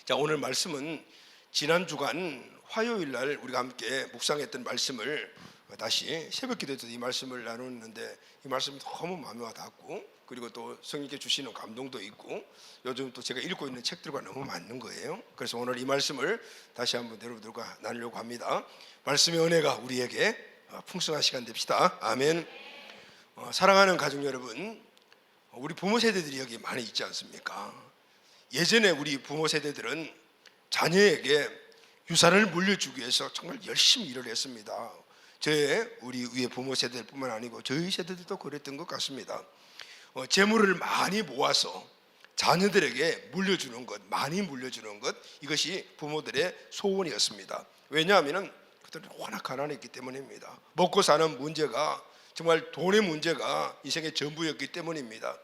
자, 오늘 말씀은 지난 주간 화요일 날 우리가 함께 묵상했던 말씀을 다시 새벽 기도에서 이 말씀을 나누는데, 이 말씀이 너무 마음에 와 닿고, 그리고 또 성령께 주시는 감동도 있고, 요즘 또 제가 읽고 있는 책들과 너무 맞는 거예요. 그래서 오늘 이 말씀을 다시 한번 여러분들과 나누려고 합니다. 말씀의 은혜가 우리에게 풍성한 시간 됩시다. 아멘. 사랑하는 가족 여러분, 우리 부모 세대들이 여기 많이 있지 않습니까? 예전에 우리 부모 세대들은 자녀에게 유산을 물려주기 위해서 정말 열심히 일을 했습니다. 우리 위에 부모 세대뿐만 아니고 저희 세대들도 그랬던 것 같습니다. 재물을 많이 모아서 자녀들에게 물려주는 것, 많이 물려주는 것, 이것이 부모들의 소원이었습니다. 왜냐하면 그들은 워낙 가난했기 때문입니다. 먹고 사는 문제가, 정말 돈의 문제가 인생의 전부였기 때문입니다.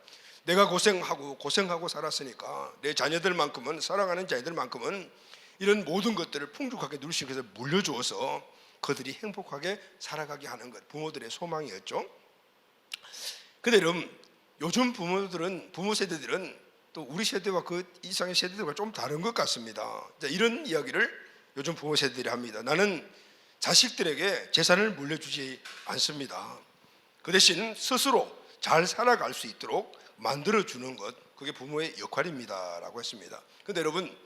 내가 고생하고 살았으니까 내 자녀들만큼은, 사랑하는 자녀들만큼은 이런 모든 것들을 풍족하게 누릴 수 있게 해서 물려주어서 그들이 행복하게 살아가게 하는 것, 부모들의 소망이었죠. 그런데 여러분, 요즘 부모 세대들은 또 우리 세대와 그 이상의 세대들과 좀 다른 것 같습니다. 이런 이야기를 요즘 부모 세대들이 합니다. 나는 자식들에게 재산을 물려주지 않습니다. 그 대신 스스로 잘 살아갈 수 있도록 만들어주는 것, 그게 부모의 역할입니다 라고 했습니다. 그런데 여러분,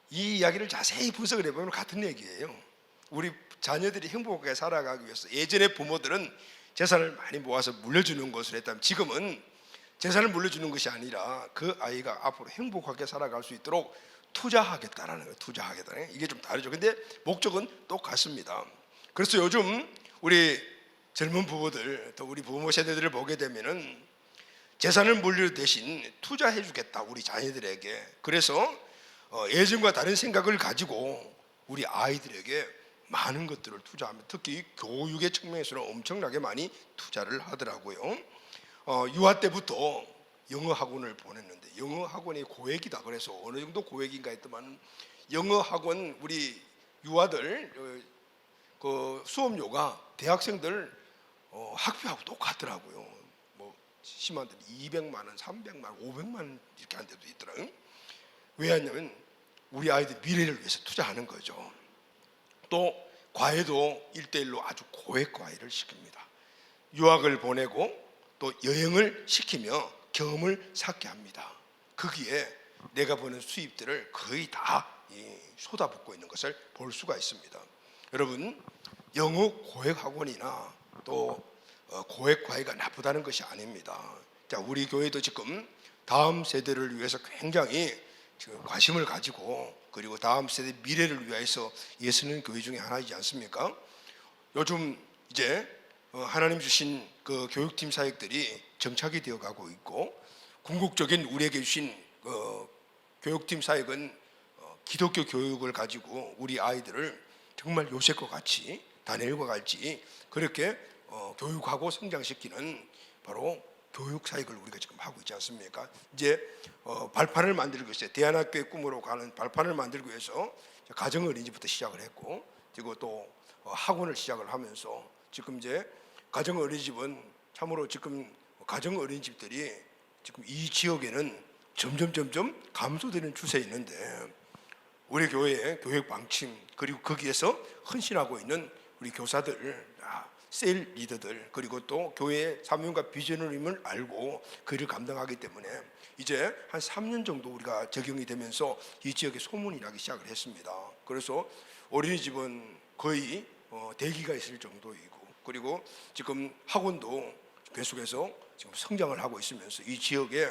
이 이야기를 자세히 분석을 해보면 같은 얘기예요. 우리 자녀들이 행복하게 살아가기 위해서 예전에 부모들은 재산을 많이 모아서 물려주는 것을 했다면, 지금은 재산을 물려주는 것이 아니라 그 아이가 앞으로 행복하게 살아갈 수 있도록 투자하겠다라는 거예요. 투자하겠다는 거예요. 이게 좀 다르죠. 근데 목적은 똑같습니다. 그래서 요즘 우리 젊은 부부들, 또 우리 부모 세대들을 보게 되면은 재산을 물려 대신 투자해 주겠다, 우리 자녀들에게. 그래서 예전과 다른 생각을 가지고 우리 아이들에게 많은 것들을 투자하면, 특히 교육의 측면에서는 엄청나게 많이 투자를 하더라고요. 유아 때부터 영어 학원을 보냈는데, 영어 학원이 고액이다. 그래서 어느 정도 고액인가 했더만, 영어 학원 우리 유아들 그 수업료가 대학생들 학비하고 똑같더라고요. 뭐 심한 데는 200만 원, 300만 원, 500만 원 이렇게 한 데도 있더라고요. 왜 하냐면 우리 아이들 미래를 위해서 투자하는 거죠. 또 과외도 1:1로 아주 고액 과외를 시킵니다. 유학을 보내고 또 여행을 시키며 경험을 쌓게 합니다. 거기에 내가 버는 수입들을 거의 다 쏟아붓고 있는 것을 볼 수가 있습니다. 여러분, 영어 고액 학원이나 또 고액 과외가 나쁘다는 것이 아닙니다. 자, 우리 교회도 지금 다음 세대를 위해서 굉장히 지금 관심을 가지고, 그리고 다음 세대 미래를 위해서 애쓰는 교회 중에 하나이지 않습니까? 요즘 이제 하나님 주신 그 교육팀 사역들이 정착이 되어 가고 있고, 궁극적인 우리에게 주신 교육팀 사역은 기독교 교육을 가지고 우리 아이들을 정말 요셉과 같이, 다니엘과 같이 그렇게 교육하고 성장시키는 바로 교육 사역을 우리가 지금 하고 있지 않습니까? 이제 발판을 만들고 있어요. 대안학교의 꿈으로 가는 발판을 만들기 위해서 가정 어린이집부터 시작을 했고, 그리고 또 학원을 시작을 하면서 지금 이제 가정 어린이집은 참으로 지금 가정 어린이집들이 지금 이 지역에는 점점 감소되는 추세에 있는데, 우리 교회의 교육 방침, 그리고 거기에서 헌신하고 있는 우리 교사들, 셀 리더들, 그리고 또 교회의 사명과 비전임을 알고 그 일을 감당하기 때문에 이제 한 3년 정도 우리가 적용이 되면서 이 지역에 소문이 나기 시작을 했습니다. 그래서 어린이집은 거의 대기가 있을 정도이고, 그리고 지금 학원도 계속해서 지금 성장을 하고 있으면서 이 지역에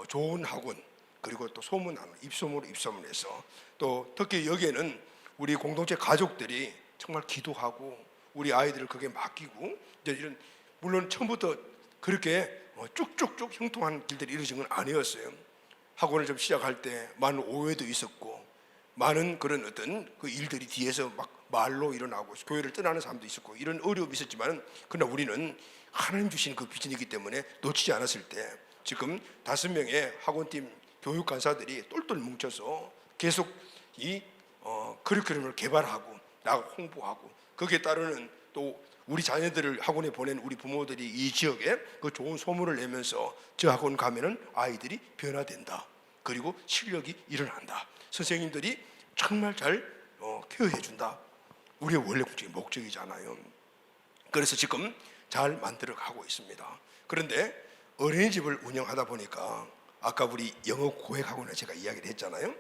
좋은 학원, 그리고 또 소문나는 입소문으로 입소문을 해서, 또 특히 여기에는 우리 공동체 가족들이 정말 기도하고 우리 아이들을 거기에 맡기고, 이제 이런, 물론 처음부터 그렇게 쭉쭉쭉 형통한 길들이 이루어진 건 아니었어요. 학원을 좀 시작할 때 많은 오해도 있었고, 많은 그런 어떤 그 일들이 뒤에서 막 말로 일어나고 교회를 떠나는 사람도 있었고, 이런 어려움이 있었지만, 그러나 우리는 하나님 주신 그 비전이기 때문에 놓치지 않았을 때 지금 5명의 학원팀 교육 간사들이 똘똘 뭉쳐서 계속 이 커리큘럼을 개발하고 나하고 홍보하고, 거기에 따르는 또 우리 자녀들을 학원에 보낸 우리 부모들이 이 지역에 그 좋은 소문을 내면서 저 학원 가면은 아이들이 변화된다, 그리고 실력이 일어난다, 선생님들이 정말 잘 케어해 준다. 우리의 원래 국적인 목적이잖아요. 그래서 지금 잘 만들어 가고 있습니다. 그런데 어린이집을 운영하다 보니까 아까 우리 영어 고액학원에 제가 이야기를 했잖아요.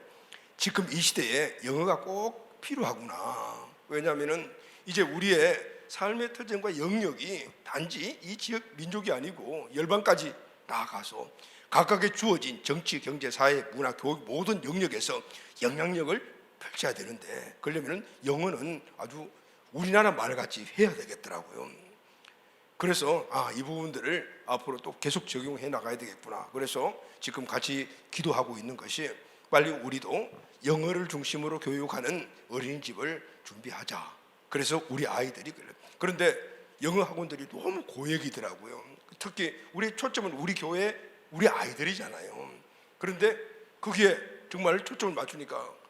지금 이 시대에 영어가 꼭 필요하구나. 왜냐하면 이제 우리의 삶의 특징과 영역이 단지 이 지역 민족이 아니고 열방까지 나아가서 각각의 주어진 정치, 경제, 사회, 문화, 교육 모든 영역에서 영향력을 펼쳐야 되는데 그러려면 영어는 아주 우리나라 말같이 해야 되겠더라고요. 그래서 이 부분들을 앞으로 또 계속 적용해 나가야 되겠구나. 그래서 지금 같이 기도하고 있는 것이 빨리 우리도 영어를 중심으로 교육하는 어린이집을 준비하자. 그래서 우리 아이들이 그런데 영어 학원들이 너무 고액이더라고요. 특히 우리 초점은 우리 교회 우리 아이들이잖아요. 그런데 거기에 정말 초점을 맞추니까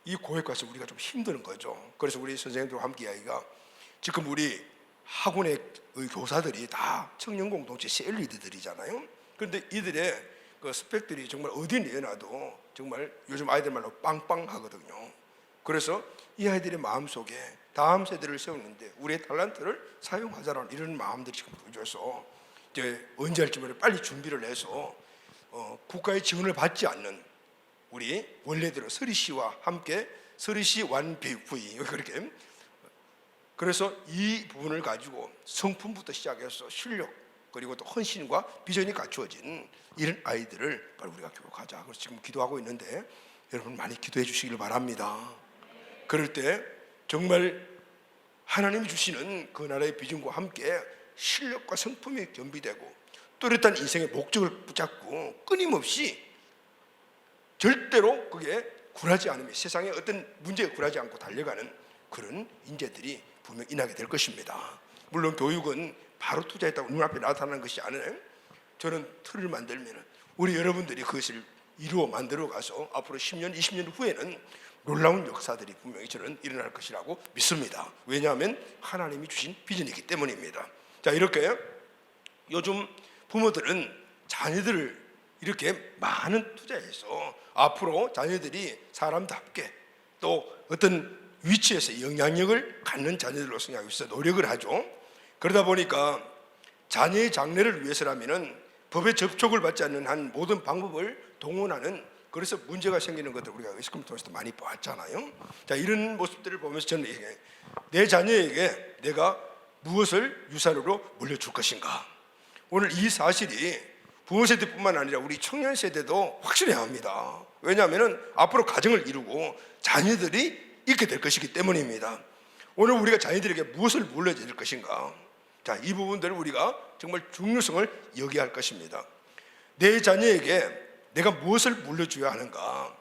이 고액 가서 우리가 좀 힘드는 거죠. 그래서 우리 선생님들과 함께 이야기가 지금 우리 학원의 교사들이 다 청년공동체 셀리드들이잖아요. 그런데 이들의 그 스펙들이 정말 어디 내놔도 정말 요즘 아이들 말로 빵빵하거든요. 그래서 이 아이들의 마음속에 다음 세대를 세우는데 우리의 탤런트를 사용하자라는 이런 마음들이 지금 보여줘서 이제 언제 할지 모르게 빨리 준비를 해서 국가의 지원을 받지 않는 우리 원래대로 서리 씨와 함께 서리 씨 완비부이 그렇게 그래서 이 부분을 가지고 성품부터 시작해서 실력 그리고 또 헌신과 비전이 갖추어진 이런 아이들을 빨리 우리가 교육하자. 그래서 지금 기도하고 있는데 여러분 많이 기도해 주시기를 바랍니다. 그럴 때 정말 하나님이 주시는 그 나라의 비전과 함께 실력과 성품이 겸비되고 뚜렷한 인생의 목적을 붙잡고 끊임없이 절대로 그게 굴하지 않으며 세상에 어떤 문제에 굴하지 않고 달려가는 그런 인재들이 분명 인하게 될 것입니다. 물론 교육은 바로 투자했다고 눈앞에 나타나는 것이 아니에요. 저는 틀을 만들면 우리 여러분들이 그것을 이루어 만들어 가서 앞으로 10년, 20년 후에는 놀라운 역사들이 분명히 저는 일어날 것이라고 믿습니다. 왜냐하면 하나님이 주신 비전이기 때문입니다. 자, 이렇게 요즘 부모들은 자녀들을 이렇게 많은 투자해서 앞으로 자녀들이 사람답게 또 어떤 위치에서 영향력을 갖는 자녀들로 생각하기 위해서 노력을 하죠. 그러다 보니까 자녀의 장래를 위해서라면 법에 접촉을 받지 않는 한 모든 방법을 동원하는 그래서 문제가 생기는 것들 우리가 의식금 통해서 많이 봤잖아요. 자, 이런 모습들을 보면서 저는 내 자녀에게 내가 무엇을 유산으로 물려줄 것인가. 오늘 이 사실이 부모 세대뿐만 아니라 우리 청년 세대도 확실해야 합니다. 왜냐하면 앞으로 가정을 이루고 자녀들이 있게 될 것이기 때문입니다. 오늘 우리가 자녀들에게 무엇을 물려줄 것인가. 자, 이 부분들을 우리가 정말 중요성을 여겨야 할 것입니다. 내 자녀에게 내가 무엇을 물려줘야 하는가.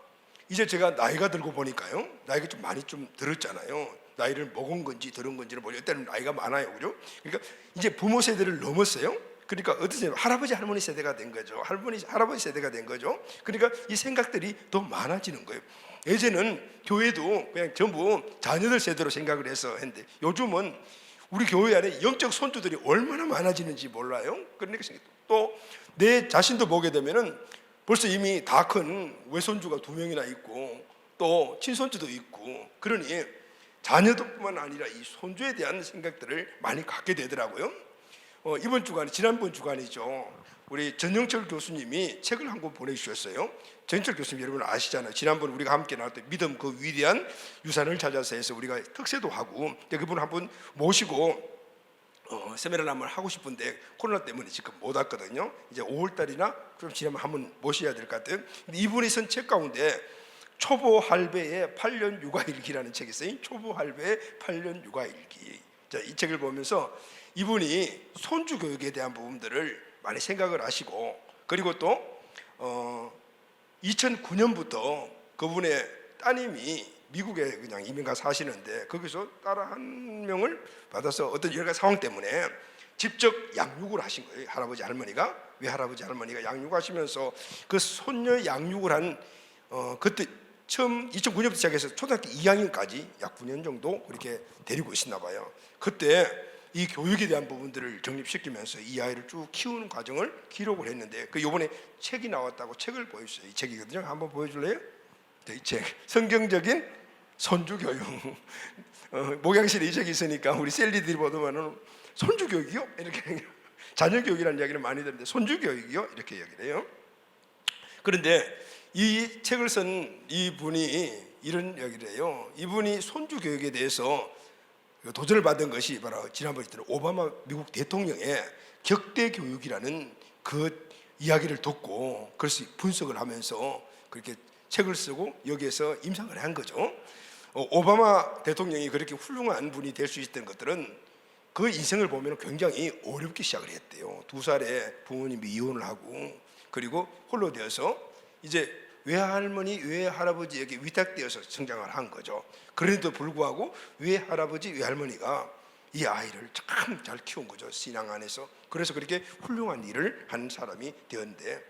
이제 제가 나이가 들고 보니까요, 나이가 좀 많이 좀 들었잖아요. 나이를 먹은 건지 들은 건지를 모르겠어요. 때는 나이가 많아요, 그죠? 그러니까 이제 부모 세대를 넘었어요. 그러니까 어떠세요? 할아버지 할머니 세대가 된 거죠. 할아버지 세대가 된 거죠. 그러니까 이 생각들이 더 많아지는 거예요. 예전에는 교회도 그냥 전부 자녀들 세대로 생각을 해서 했는데 요즘은 우리 교회 안에 영적 손주들이 얼마나 많아지는지 몰라요. 그러니까 또 내 자신도 보게 되면은 벌써 이미 다 큰 외손주가 2명이나 있고 또 친손주도 있고 그러니 자녀들뿐만 아니라 이 손주에 대한 생각들을 많이 갖게 되더라고요. 이번 주간 지난번 주간이죠. 우리 전영철 교수님이 책을 한 권 보내주셨어요. 전영철 교수님 여러분 아시잖아요. 지난번 우리가 함께 나왔던 믿음 그 위대한 유산을 찾아서 해서 우리가 특세도 하고 그분을 한번 모시고 세미나를 한번 하고 싶은데 코로나 때문에 지금 못 왔거든요. 이제 5월달이나 좀 지나면 한번 모셔야 될 것 같아요. 근데 이분이 쓴 책 가운데 초보 할배의 8년 육아일기라는 책이 있어요. 초보 할배의 8년 육아일기. 자, 이 책을 보면서 이분이 손주 교육에 대한 부분들을 많이 생각을 하시고 그리고 또 2009년부터 그분의 따님이 미국에 그냥 이민 가서 사시는데 거기서 딸 한 명을 받아서 어떤 여러 가지 상황 때문에 직접 양육을 하신 거예요. 할아버지 할머니가. 왜 할아버지 할머니가 양육하시면서 그 손녀 양육을 한 그때 처음 2009년부터 시작해서 초등학교 2학년까지 약 9년 정도 그렇게 데리고 있었나 봐요. 그때 이 교육에 대한 부분들을 정립시키면서 이 아이를 쭉 키우는 과정을 기록을 했는데 그 요번에 책이 나왔다고 책을 보여주세요. 이 책이거든요. 한번 보여줄래요? 이 책 성경적인 손주교육. 목양실에 이 책이 있으니까 우리 셀리들이 보더만은 손주교육이요? 이렇게 자녀교육이라는 이야기를 많이 듣는데 손주교육이요? 이렇게 얘기를 해요. 그런데 이 책을 쓴 이분이 이런 이야기를 해요. 이분이 손주교육에 대해서 도전을 받은 것이 바로 지난번에 있던 오바마 미국 대통령의 격대교육이라는 그 이야기를 듣고 그래서 분석을 하면서 그렇게 책을 쓰고 여기에서 임상을 한 거죠. 오바마 대통령이 그렇게 훌륭한 분이 될 수 있었던 것들은 그 인생을 보면 굉장히 어렵게 시작을 했대요. 2살에 부모님이 이혼을 하고 그리고 홀로 되어서 이제 외할머니, 외할아버지에게 위탁되어서 성장을 한 거죠. 그런데도 불구하고 외할아버지, 외할머니가 이 아이를 참 잘 키운 거죠. 신앙 안에서. 그래서 그렇게 훌륭한 일을 하는 사람이 되었는데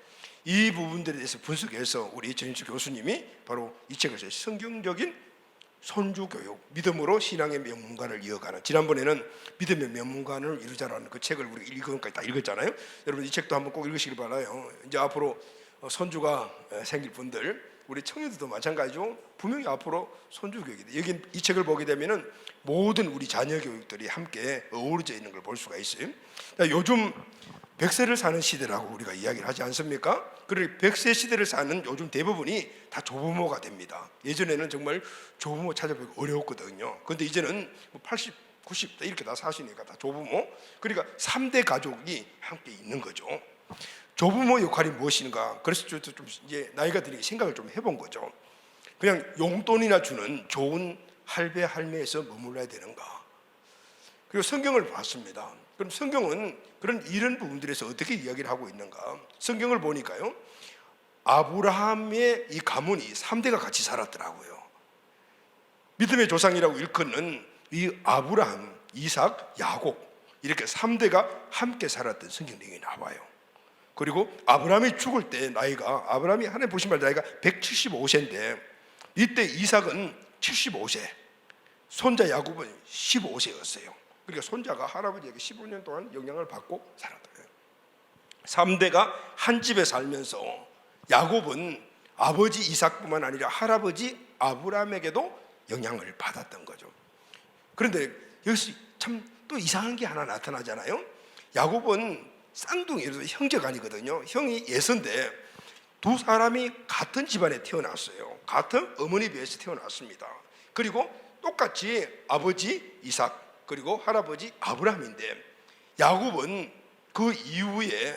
이 부분들에 대해서 분석해서 우리 전인수 교수님이 바로 이 책을 써요. 성경적인 손주교육, 믿음으로 신앙의 명문관을 이어가는. 지난번에는 믿음의 명문관을 이루자라는 그 책을 우리 읽은까지 다 읽었잖아요. 여러분 이 책도 한번 꼭 읽으시길 바라요. 이제 앞으로 손주가 생길 분들, 우리 청년들도 마찬가지죠. 분명히 앞으로 손주교육이다. 여기 이 책을 보게 되면은 모든 우리 자녀 교육들이 함께 어우러져 있는 걸 볼 수가 있어요. 요즘 100세를 사는 시대라고 우리가 이야기를 하지 않습니까? 그리고 100세 시대를 사는 요즘 대부분이 다 조부모가 됩니다. 예전에는 정말 조부모 찾아보기 어려웠거든요. 그런데 이제는 80, 90대 이렇게 다 사시니까 다 조부모. 그러니까 3대 가족이 함께 있는 거죠. 조부모 역할이 무엇인가? 그래서 좀 이제 나이가 드니까 생각을 좀 해본 거죠. 그냥 용돈이나 주는 좋은 할배 할매에서 머물러야 되는가? 그리고 성경을 봤습니다. 그럼 성경은 그런 이런 부분들에서 어떻게 이야기를 하고 있는가? 성경을 보니까요, 아브라함의 이 가문이 3대가 같이 살았더라고요. 믿음의 조상이라고 일컫는 이 아브라함, 이삭, 야곱 이렇게 3대가 함께 살았던 성경 내용이 나와요. 그리고 아브라함이 죽을 때 나이가, 아브라함이 하나님 보신 말 나이가 175세인데 이때 이삭은 75세, 손자 야곱은 15세였어요. 그러니까 손자가 할아버지에게 15년 동안 영향을 받고 살았어요. 3대가 한 집에 살면서 야곱은 아버지 이삭뿐만 아니라 할아버지 아브라함에게도 영향을 받았던 거죠. 그런데 여기서 참 또 이상한 게 하나 나타나잖아요. 야곱은 쌍둥이, 형제가 아니거든요. 형이 예선데 두 사람이 같은 집안에 태어났어요. 같은 어머니 배에서 태어났습니다. 그리고 똑같이 아버지 이삭 그리고 할아버지 아브라함인데 야곱은 그 이후에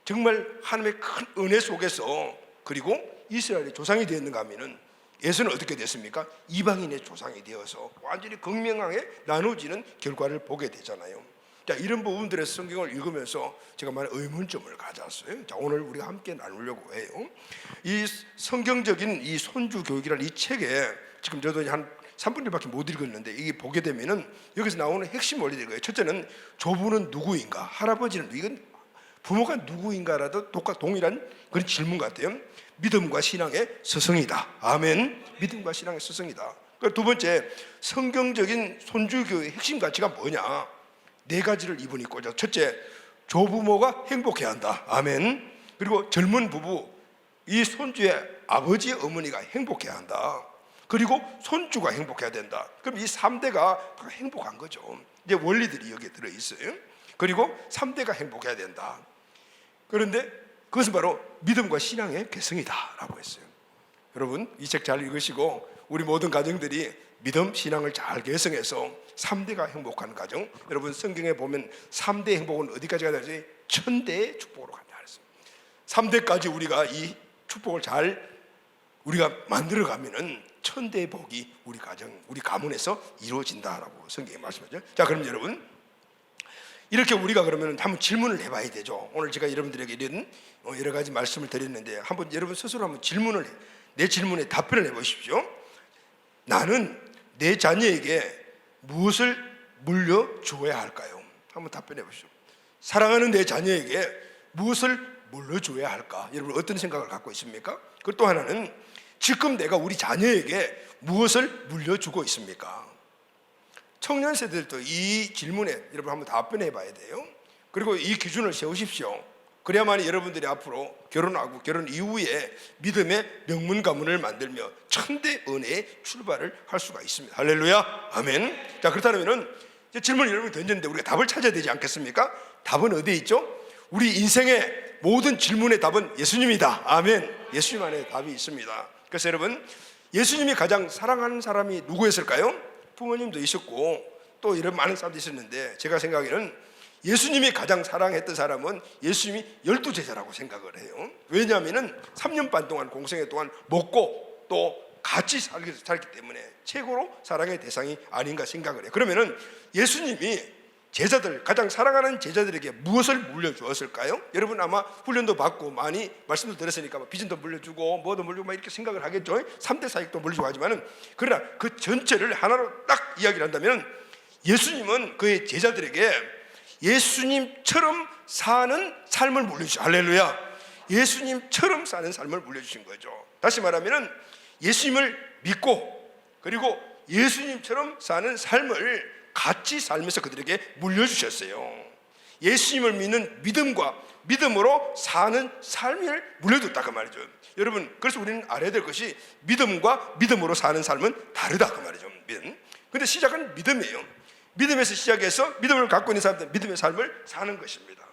정말 하나님의 큰 은혜 속에서 그리고 이스라엘의 조상이 되었는가 하면은 예수는 어떻게 됐습니까? 이방인의 조상이 되어서 완전히 극명하게 나눠지는 결과를 보게 되잖아요. 자, 이런 부분들에서 성경을 읽으면서 제가 많은 의문점을 가졌어요. 자, 오늘 우리가 함께 나누려고 해요. 이 성경적인 이 손주 교육이라는 이 책에 지금 저도 한 3분 1밖에 못 읽었는데 이게 보게 되면은 여기서 나오는 핵심 원리들이 거예요. 첫째는 조부는 누구인가? 할아버지는 이건 부모가 누구인가라도 동일한 그런 질문 같아요. 믿음과 신앙의 스승이다. 아멘. 믿음과 신앙의 스승이다. 두 번째, 성경적인 손주교의 핵심 가치가 뭐냐? 4가지를 이분이 꽂아. 첫째, 조부모가 행복해야 한다. 아멘. 그리고 젊은 부부, 이 손주의 아버지 어머니가 행복해야 한다. 그리고 손주가 행복해야 된다. 그럼 이 3대가 행복한 거죠. 이제 원리들이 여기에 들어있어요. 그리고 3대가 행복해야 된다. 그런데 그것은 바로 믿음과 신앙의 계승이다라고 했어요. 여러분 이 책 잘 읽으시고 우리 모든 가정들이 믿음, 신앙을 잘 계승해서 3대가 행복한 가정. 여러분 성경에 보면 3대 행복은 어디까지 가야지? 천대의 축복으로 간다 그랬어요. 3대까지 우리가 이 축복을 잘 우리가 만들어가면은 천대의 복이 우리 가정, 우리 가문에서 이루어진다라고 성경에 말씀하죠. 자, 그럼 여러분 이렇게 우리가 그러면 한번 질문을 해봐야 되죠. 오늘 제가 여러분들에게 이런 여러 가지 말씀을 드렸는데 한번 여러분 스스로 한번 내 질문에 답변을 해보십시오. 나는 내 자녀에게 무엇을 물려주어야 할까요? 한번 답변해 보십시오. 사랑하는 내 자녀에게 무엇을 물려줘야 할까? 여러분 어떤 생각을 갖고 있습니까? 그리고 또 하나는 지금 내가 우리 자녀에게 무엇을 물려주고 있습니까? 청년 세대들도 이 질문에 여러분 한번 답변해 봐야 돼요. 그리고 이 기준을 세우십시오. 그래야만 여러분들이 앞으로 결혼하고 결혼 이후에 믿음의 명문 가문을 만들며 천대 은혜의 출발을 할 수가 있습니다. 할렐루야, 아멘. 자, 그렇다면 이제 질문을 여러분이 던졌는데 우리가 답을 찾아야 되지 않겠습니까? 답은 어디에 있죠? 우리 인생의 모든 질문의 답은 예수님이다. 아멘. 예수님 안에 답이 있습니다. 그래서 여러분, 예수님이 가장 사랑하는 사람이 누구였을까요? 부모님도 있었고 또 이런 많은 사람도 있었는데, 제가 생각에는 예수님이 가장 사랑했던 사람은 예수님이 12제자라고 생각을 해요. 왜냐하면 3년 반 동안 공생애 동안 먹고 또 같이 살기 때문에 최고로 사랑의 대상이 아닌가 생각을 해요. 그러면은 예수님이 제자들, 가장 사랑하는 제자들에게 무엇을 물려주었을까요? 여러분 아마 훈련도 받고 많이 말씀도 들었으니까 비전도 물려주고 뭐도 물려주고 막 이렇게 생각을 하겠죠. 3대 사역도 물려주고 하지만은, 그러나 그 전체를 하나로 딱 이야기를 한다면 예수님은 그의 제자들에게 예수님처럼 사는 삶을 물려주신, 할렐루야, 예수님처럼 사는 삶을 물려주신 거죠. 다시 말하면 예수님을 믿고 그리고 예수님처럼 사는 삶을 같이 살면서 그들에게 물려주셨어요. 예수님을 믿는 믿음과 믿음으로 사는 삶을 물려줬다 그 말이죠. 여러분, 그래서 우리는 알아야 될 것이 믿음과 믿음으로 사는 삶은 다르다 그 말이죠. 근데 시작은 믿음이에요. 믿음에서 시작해서 믿음을 갖고 있는 사람들 믿음의 삶을 사는 것입니다.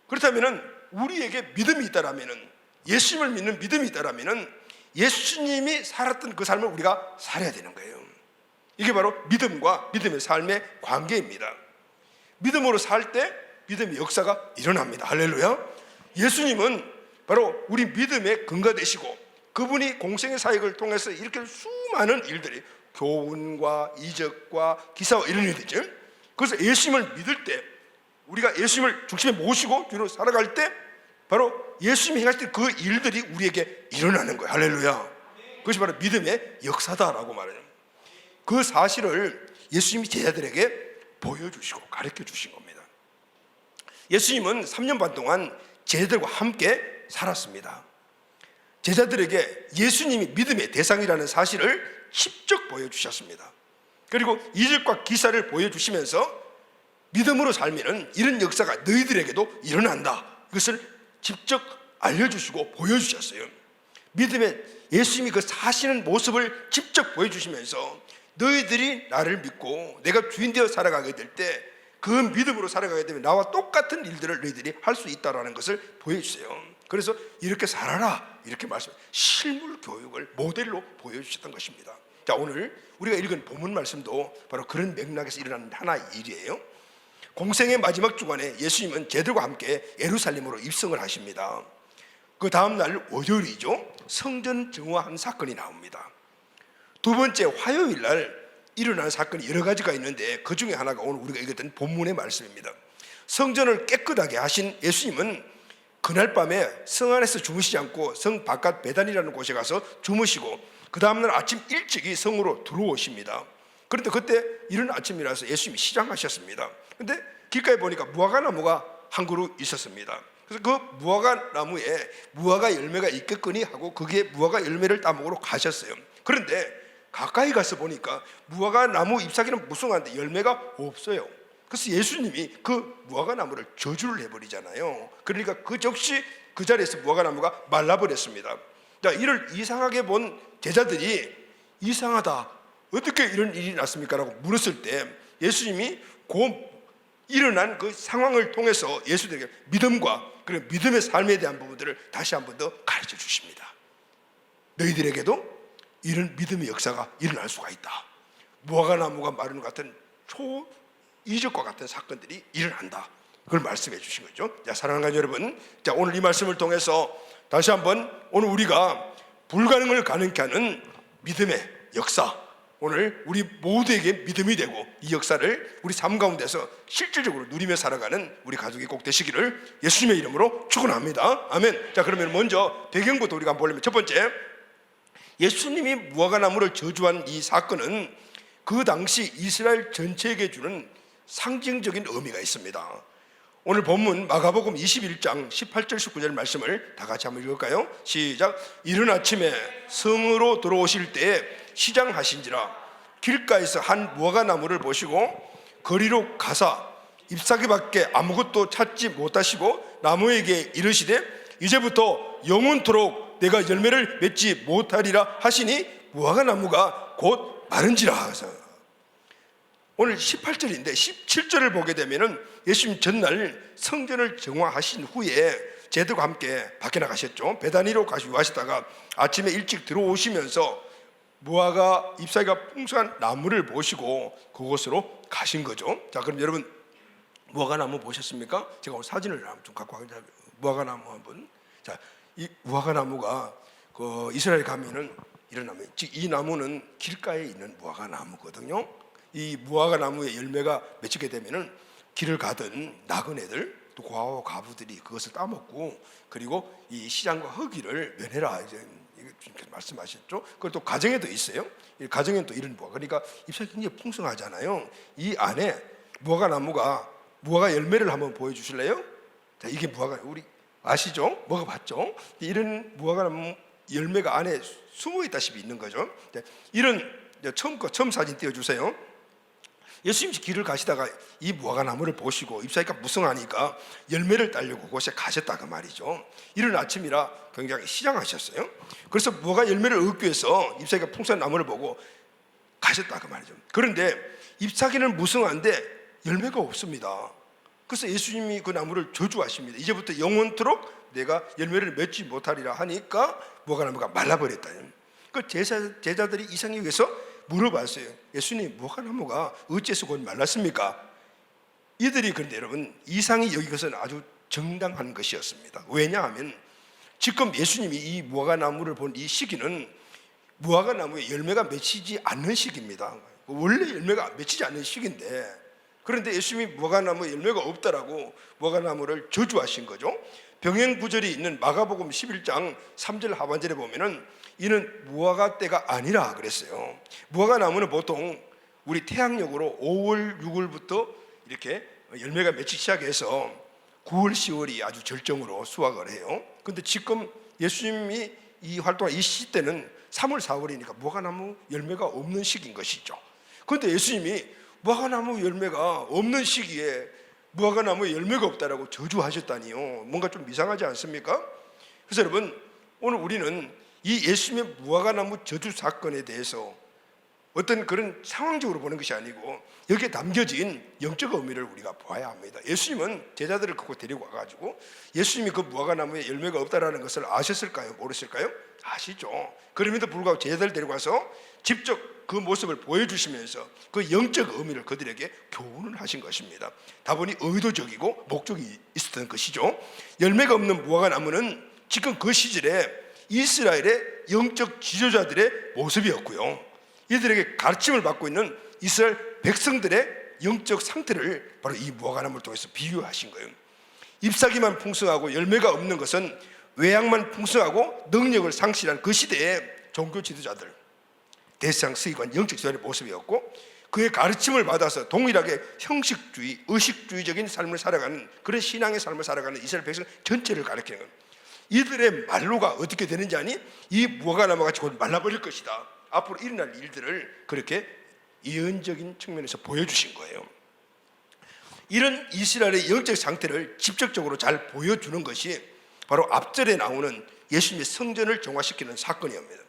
그렇다면 우리에게 믿음이 있다라면, 예수님을 믿는 믿음이 있다라면 예수님이 살았던 그 삶을 우리가 살아야 되는 거예요. 이게 바로 믿음과 믿음의 삶의 관계입니다. 믿음으로 살 때 믿음의 역사가 일어납니다. 할렐루야. 예수님은 바로 우리 믿음의 근거 되시고, 그분이 공생의 사역을 통해서 이렇게 수많은 일들이, 교훈과 이적과 기사와 이런 일들이죠. 그래서 예수님을 믿을 때, 우리가 예수님을 중심에 모시고 뒤로 살아갈 때 바로 예수님이 행하실 그 일들이 우리에게 일어나는 거예요. 할렐루야. 그것이 바로 믿음의 역사다라고 말해요. 그 사실을 예수님이 제자들에게 보여주시고 가르쳐 주신 겁니다. 예수님은 3년 반 동안 제자들과 함께 살았습니다. 제자들에게 예수님이 믿음의 대상이라는 사실을 직접 보여주셨습니다. 그리고 이적과 기사를 보여주시면서 믿음으로 살면 이런 역사가 너희들에게도 일어난다, 이것을 직접 알려주시고 보여주셨어요. 믿음의 예수님이 그 사시는 모습을 직접 보여주시면서 너희들이 나를 믿고 내가 주인 되어 살아가게 될 때 그 믿음으로 살아가게 되면 나와 똑같은 일들을 너희들이 할 수 있다는 것을 보여주세요. 그래서 이렇게 살아라, 이렇게 말씀, 실물 교육을 모델로 보여주셨던 것입니다. 자, 오늘 우리가 읽은 본문 말씀도 바로 그런 맥락에서 일어나는 하나의 일이에요. 공생의 마지막 주간에 예수님은 제자들과 함께 예루살렘으로 입성을 하십니다. 그 다음날 월요일이죠. 성전 정화한 사건이 나옵니다. 두 번째 화요일 날 일어난 사건이 여러 가지가 있는데 그 중에 하나가 오늘 우리가 읽었던 본문의 말씀입니다. 성전을 깨끗하게 하신 예수님은 그날 밤에 성 안에서 주무시지 않고 성 바깥 베단이라는 곳에 가서 주무시고 그 다음날 아침 일찍이 성으로 들어오십니다. 그런데 그때 이른 아침이라서 예수님이 시장하셨습니다. 그런데 길가에 보니까 무화과 나무가 한 그루 있었습니다. 그래서 그 무화과 나무에 무화과 열매가 있겠거니 하고 거기에 무화과 열매를 따먹으러 가셨어요. 그런데 가까이 가서 보니까 무화과 나무 잎사귀는 무성한데 열매가 없어요. 그래서 예수님이 그 무화과 나무를 저주를 해버리잖아요. 그러니까 그 즉시 그 자리에서 무화과 나무가 말라버렸습니다. 자, 이를 이상하게 본 제자들이 이상하다, 어떻게 이런 일이 났습니까? 라고 물었을 때 예수님이 일어난 그 상황을 통해서 예수들에게 믿음과 그리고 믿음의 삶에 대한 부분들을 다시 한 번 더 가르쳐 주십니다. 너희들에게도 이런 믿음의 역사가 일어날 수가 있다. 무화과 나무가 마르는 같은 초이적과 같은 사건들이 일어난다. 그걸 말씀해 주신 거죠. 자, 사랑하는 여러분, 자, 오늘 이 말씀을 통해서 다시 한번 오늘 우리가 불가능을 가능케 하는 믿음의 역사, 오늘 우리 모두에게 믿음이 되고 이 역사를 우리 삶 가운데서 실질적으로 누리며 살아가는 우리 가족이 꼭 되시기를 예수님의 이름으로 축원합니다. 아멘. 자, 그러면 먼저 배경부터 우리가 한번 보려면, 첫 번째, 예수님이 무화과 나무를 저주한 이 사건은 그 당시 이스라엘 전체에게 주는 상징적인 의미가 있습니다. 오늘 본문 마가복음 21장 18절 19절 말씀을 다 같이 한번 읽을까요? 시작. 이른 아침에 성으로 들어오실 때에 시장하신지라 길가에서 한 무화과 나무를 보시고 거리로 가사 잎사귀밖에 아무것도 찾지 못하시고 나무에게 이르시되 이제부터 영원토록 내가 열매를 맺지 못하리라 하시니 무화과 나무가 곧 마른지라. 오늘 18절인데 17절을 보게 되면은 예수님 전날 성전을 정화하신 후에 제들과 함께 밖에 나가셨죠. 베다니로 가시다가 아침에 일찍 들어오시면서 무화과 잎사귀가 풍성한 나무를 보시고 그곳으로 가신 거죠. 자, 그럼 여러분 무화과 나무 보셨습니까? 제가 오늘 사진을 좀 갖고 와서 무화과 나무 한번. 자, 이 무화과 나무가 그 이스라엘 가면은 이런 나무, 즉 이 나무는 길가에 있는 무화과 나무거든요. 이 무화과 나무의 열매가 맺히게 되면은 길을 가던 나그네들 또 과와 과부들이 그것을 따먹고 그리고 이 시장과 허기를 면해라 이제 말씀하셨죠. 그걸 또 가정에도 있어요. 가정에는 또 이런 무화과, 그러니까 잎사귀 굉장히 풍성하잖아요. 이 안에 무화과 나무가 무화과 열매를 한번 보여주실래요? 자, 이게 무화과, 우리 아시죠? 먹어봤죠? 이런 무화과 나무 열매가 안에 숨어 있다시피 있는 거죠. 이런 처음 사진 띄워주세요. 예수님이 길을 가시다가 이 무화과 나무를 보시고 잎사귀가 무성하니까 열매를 따려고 그곳에 가셨다 그 말이죠. 이른 아침이라 굉장히 시장하셨어요. 그래서 무화과 열매를 얻기 위해서 잎사귀가 풍성한 나무를 보고 가셨다 그 말이죠. 그런데 잎사귀는 무성한데 열매가 없습니다. 그래서 예수님이 그 나무를 저주하십니다. 이제부터 영원토록 내가 열매를 맺지 못하리라 하니까 무화과 나무가 말라버렸다. 그 제자들이 이상히 여기서 물어봤어요. 예수님, 무화과 나무가 어째서 곧 말랐습니까? 이들이 그런데 여러분 이상이 여기 것은 아주 정당한 것이었습니다. 왜냐하면 지금 예수님이 이 무화과 나무를 본 이 시기는 무화과 나무에 열매가 맺히지 않는 시기입니다. 원래 열매가 맺히지 않는 시기인데, 그런데 예수님이 무화과 나무에 열매가 없다라고 무화과 나무를 저주하신 거죠. 병행구절이 있는 마가복음 11장 3절 하반절에 보면은 이는 무화과 때가 아니라 그랬어요. 무화과 나무는 보통 우리 태양력으로 5월 6월부터 이렇게 열매가 맺히기 시작해서 9월 10월이 아주 절정으로 수확을 해요. 근데 지금 예수님이 이 활동한 이 시대는 3월 4월이니까 무화과 나무 열매가 없는 시기인 것이죠. 그런데 예수님이 무화과 나무 열매가 없는 시기에 무화과 나무에 열매가 없다라고 저주하셨다니요. 뭔가 좀 이상하지 않습니까? 그래서 여러분 오늘 우리는 이 예수님의 무화과 나무 저주 사건에 대해서 어떤 그런 상황적으로 보는 것이 아니고 여기에 담겨진 영적 의미를 우리가 보아야 합니다. 예수님은 제자들을 그곳 데리고 와가지고 예수님이 그 무화과 나무에 열매가 없다라는 것을 아셨을까요? 모르실까요? 아시죠. 그럼에도 불구하고 제자들을 데리고 와서 직접 그 모습을 보여주시면서 그 영적 의미를 그들에게 교훈을 하신 것입니다. 다분히 의도적이고 목적이 있었던 것이죠. 열매가 없는 무화과 나무는 지금 그 시절에 이스라엘의 영적 지도자들의 모습이었고요. 이들에게 가르침을 받고 있는 이스라엘 백성들의 영적 상태를 바로 이 무화과 나무를 통해서 비유하신 거예요. 잎사귀만 풍성하고 열매가 없는 것은 외양만 풍성하고 능력을 상실한 그 시대의 종교 지도자들, 대상 서기관, 영적 지도자의 모습이었고, 그의 가르침을 받아서 동일하게 형식주의, 의식주의적인 삶을 살아가는 그런 신앙의 삶을 살아가는 이스라엘 백성 전체를 가리키는 겁니다. 이들의 말로가 어떻게 되는지 아니? 이 무화과 나무같이 곧 말라버릴 것이다. 앞으로 일어날 일들을 그렇게 예언적인 측면에서 보여주신 거예요. 이런 이스라엘의 영적 상태를 직접적으로 잘 보여주는 것이 바로 앞절에 나오는 예수님의 성전을 정화시키는 사건이옵니다.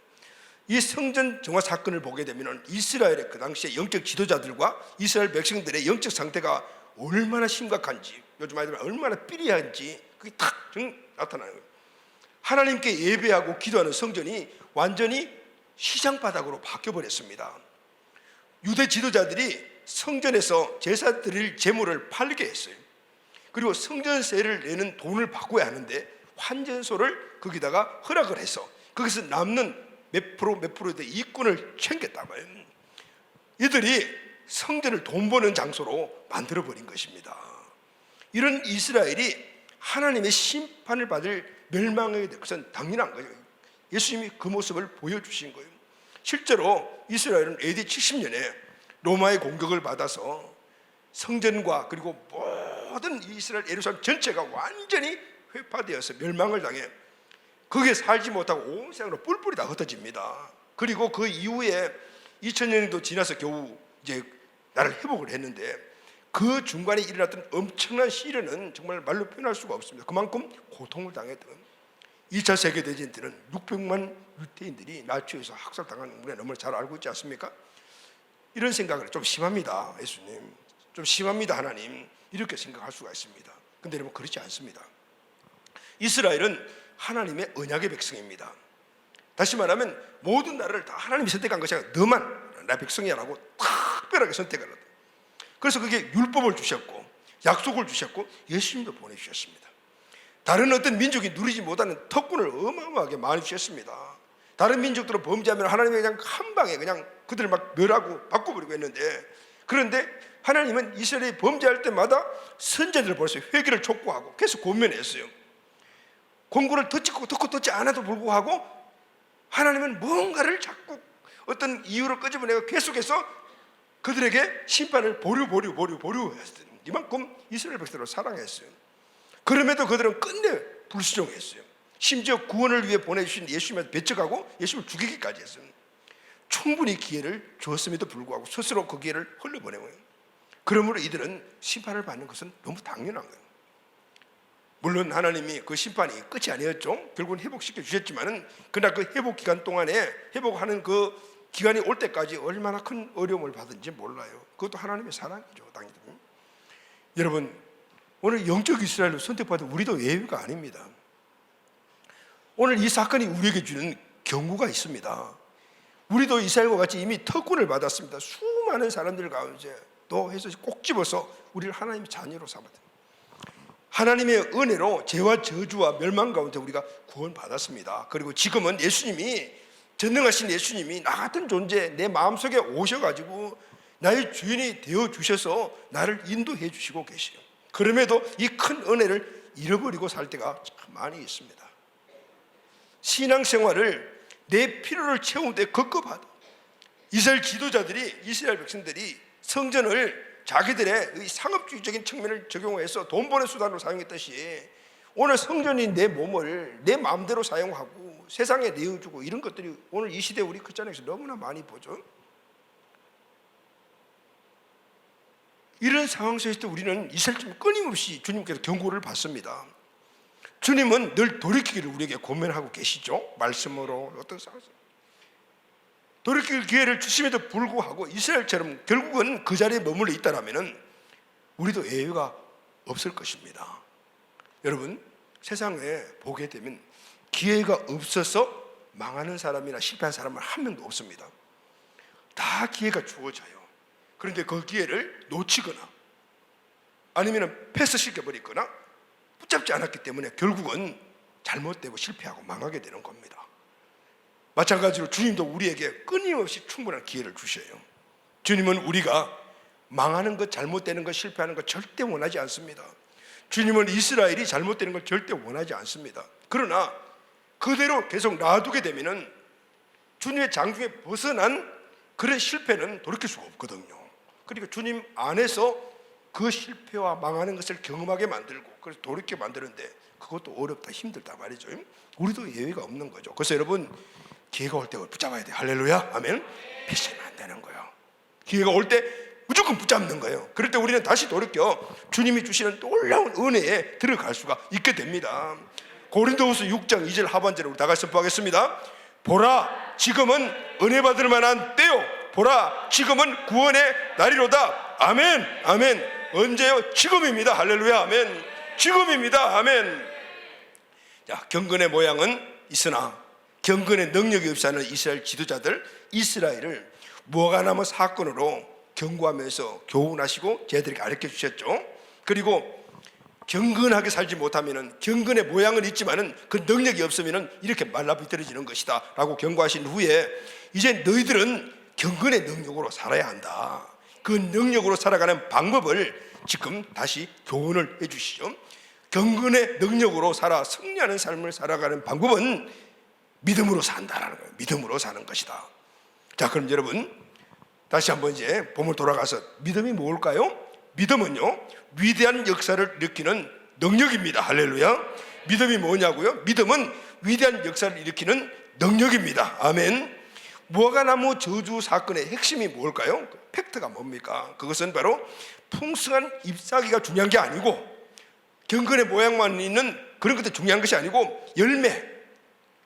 이 성전 정화 사건을 보게 되면 이스라엘의 그 당시의 영적 지도자들과 이스라엘 백성들의 영적 상태가 얼마나 심각한지, 요즘 아이들 얼마나 삐리한지 그게 딱 나타나는 거예요. 하나님께 예배하고 기도하는 성전이 완전히 시장바닥으로 바뀌어버렸습니다. 유대 지도자들이 성전에서 제사 드릴 제물을 팔게 했어요. 그리고 성전세를 내는 돈을 바꿔야 하는데 환전소를 거기다가 허락을 해서 거기서 남는 몇 프로의 이권을 챙겼다고요. 이들이 성전을 돈 버는 장소로 만들어버린 것입니다. 이런 이스라엘이 하나님의 심판을 받을 멸망하게 될 것은 당연한 거예요. 예수님이 그 모습을 보여주신 거예요. 실제로 이스라엘은 AD 70년에 로마의 공격을 받아서 성전과 그리고 모든 이스라엘 예루살렘 전체가 완전히 회파되어서 멸망을 당해 거기에 살지 못하고 온 세상으로 뿔뿔이 다 흩어집니다. 그리고 그 이후에 2000년도 지나서 겨우 이제 나를 회복을 했는데 그 중간에 일어났던 엄청난 시련은 정말 말로 표현할 수가 없습니다. 그만큼 고통을 당했던 2차 세계대전 때는 600만 유태인들이 나치에서 학살당하는 우리가 너무 잘 알고 있지 않습니까? 이런 생각을 좀 심합니다. 예수님, 좀 심합니다. 하나님, 이렇게 생각할 수가 있습니다. 근데 여러분, 그렇지 않습니다. 이스라엘은 하나님의 언약의 백성입니다. 다시 말하면 모든 나라를 다 하나님이 선택한 것이 아니라 너만 나 백성이야라고 특별하게 선택을 하다. 그래서 그게 율법을 주셨고 약속을 주셨고 예수님도 보내주셨습니다. 다른 어떤 민족이 누리지 못하는 특권을 어마어마하게 많이 주셨습니다. 다른 민족들은 범죄하면 하나님이 그냥 한 방에 그냥 그들을 막 멸하고 바꿔버리고 했는데, 그런데 하나님은 이스라엘이 범죄할 때마다 선제들을 벌써 회개를 촉구하고 계속 권면했어요. 공고를 듣고 듣지 않아도 불구하고 하나님은 뭔가를 자꾸 어떤 이유를 끄집어내고 계속해서 그들에게 심판을 보류했어요. 이만큼 이스라엘 백성을 사랑했어요. 그럼에도 그들은 끝내 불순종했어요. 심지어 구원을 위해 보내주신 예수님한테 배척하고 예수님을 죽이기까지 했어요. 충분히 기회를 주었음에도 불구하고 스스로 그 기회를 흘려보내고요. 그러므로 이들은 심판을 받는 것은 너무 당연한 거예요. 물론 하나님이 그 심판이 끝이 아니었죠. 결국은 회복시켜 주셨지만은 그러나 그 회복 기간 동안에 회복하는 그 기간이 올 때까지 얼마나 큰 어려움을 받은지 몰라요. 그것도 하나님의 사랑이죠, 당연히. 여러분, 오늘 영적 이스라엘로 선택받은 우리도 예외가 아닙니다. 오늘 이 사건이 우리에게 주는 경고가 있습니다. 우리도 이스라엘과 같이 이미 특권을 받았습니다. 수많은 사람들 가운데 또 해서 꼭 집어서 우리를 하나님의 자녀로 삼았다. 하나님의 은혜로 죄와 저주와 멸망 가운데 우리가 구원받았습니다. 그리고 지금은 예수님이, 전능하신 예수님이 나 같은 존재 내 마음속에 오셔가지고 나의 주인이 되어주셔서 나를 인도해 주시고 계세요. 그럼에도 이 큰 은혜를 잃어버리고 살 때가 참 많이 있습니다. 신앙생활을 내 필요를 채우는 데 급급하다. 이스라엘 지도자들이, 이스라엘 백성들이 성전을 자기들의 상업주의적인 측면을 적용해서 돈 버는 수단으로 사용했듯이 오늘 성전이 내 몸을 내 마음대로 사용하고 세상에 내어주고 이런 것들이 오늘 이 시대 우리 크리스천에서 너무나 많이 보죠. 이런 상황 속에서 우리는 이스라엘처럼 끊임없이 주님께서 경고를 받습니다. 주님은 늘 돌이키기를 우리에게 권면하고 계시죠. 말씀으로 어떤 상황에서 돌이킬 기회를 주심에도 불구하고 이스라엘처럼 결국은 그 자리에 머물러 있다라면 우리도 예외가 없을 것입니다. 여러분, 세상에 보게 되면 기회가 없어서 망하는 사람이나 실패한 사람은 한 명도 없습니다. 다 기회가 주어져요. 그런데 그 기회를 놓치거나 아니면 패스시켜버리거나 붙잡지 않았기 때문에 결국은 잘못되고 실패하고 망하게 되는 겁니다. 마찬가지로 주님도 우리에게 끊임없이 충분한 기회를 주셔요. 주님은 우리가 망하는 것, 잘못되는 것, 실패하는 것 절대 원하지 않습니다. 주님은 이스라엘이 잘못되는 걸 절대 원하지 않습니다. 그러나 그대로 계속 놔두게 되면은 주님의 장중에 벗어난 그런 실패는 돌이킬 수가 없거든요. 그러니까 주님 안에서 그 실패와 망하는 것을 경험하게 만들고 그래서 돌이켜 만드는데 그것도 어렵다, 힘들다 말이죠. 우리도 예외가 없는 거죠. 그래서 여러분, 기회가 올 때 붙잡아야 돼요. 할렐루야, 아멘. 패시면 안 되는 거예요. 기회가 올 때 무조건 붙잡는 거예요. 그럴 때 우리는 다시 돌이켜 주님이 주시는 놀라운 은혜에 들어갈 수가 있게 됩니다. 고린도후서 6장 2절 하반절에 우리 다 같이 선포하겠습니다. 보라, 지금은 은혜 받을 만한 때요. 보라, 지금은 구원의 날이로다. 아멘, 아멘. 언제요? 지금입니다. 할렐루야, 아멘. 지금입니다. 아멘. 자, 경건의 모양은 있으나 경건의 능력이 없이 하는 이스라엘 지도자들, 이스라엘을 무화과나무 사건으로 경고하면서 교훈하시고 저희들에게 가르쳐 주셨죠. 그리고 경건하게 살지 못하면 경건의 모양은 있지만은 그 능력이 없으면 이렇게 말라비틀어지는 것이다 라고 경고하신 후에 이제 너희들은 경건의 능력으로 살아야 한다. 그 능력으로 살아가는 방법을 지금 다시 교훈을 해 주시죠. 경건의 능력으로 살아 승리하는 삶을 살아가는 방법은 믿음으로 산다라는 거예요. 믿음으로 사는 것이다. 자, 그럼 여러분 다시 한번 이제 본문 돌아가서 믿음이 뭘까요? 믿음은요, 위대한 역사를 일으키는 능력입니다. 할렐루야. 믿음이 뭐냐고요? 믿음은 위대한 역사를 일으키는 능력입니다. 아멘. 무화과나무 저주 사건의 핵심이 뭘까요? 팩트가 뭡니까? 그것은 바로 풍성한 잎사귀가 중요한 게 아니고, 경건의 모양만 있는 그런 것도 중요한 것이 아니고, 열매,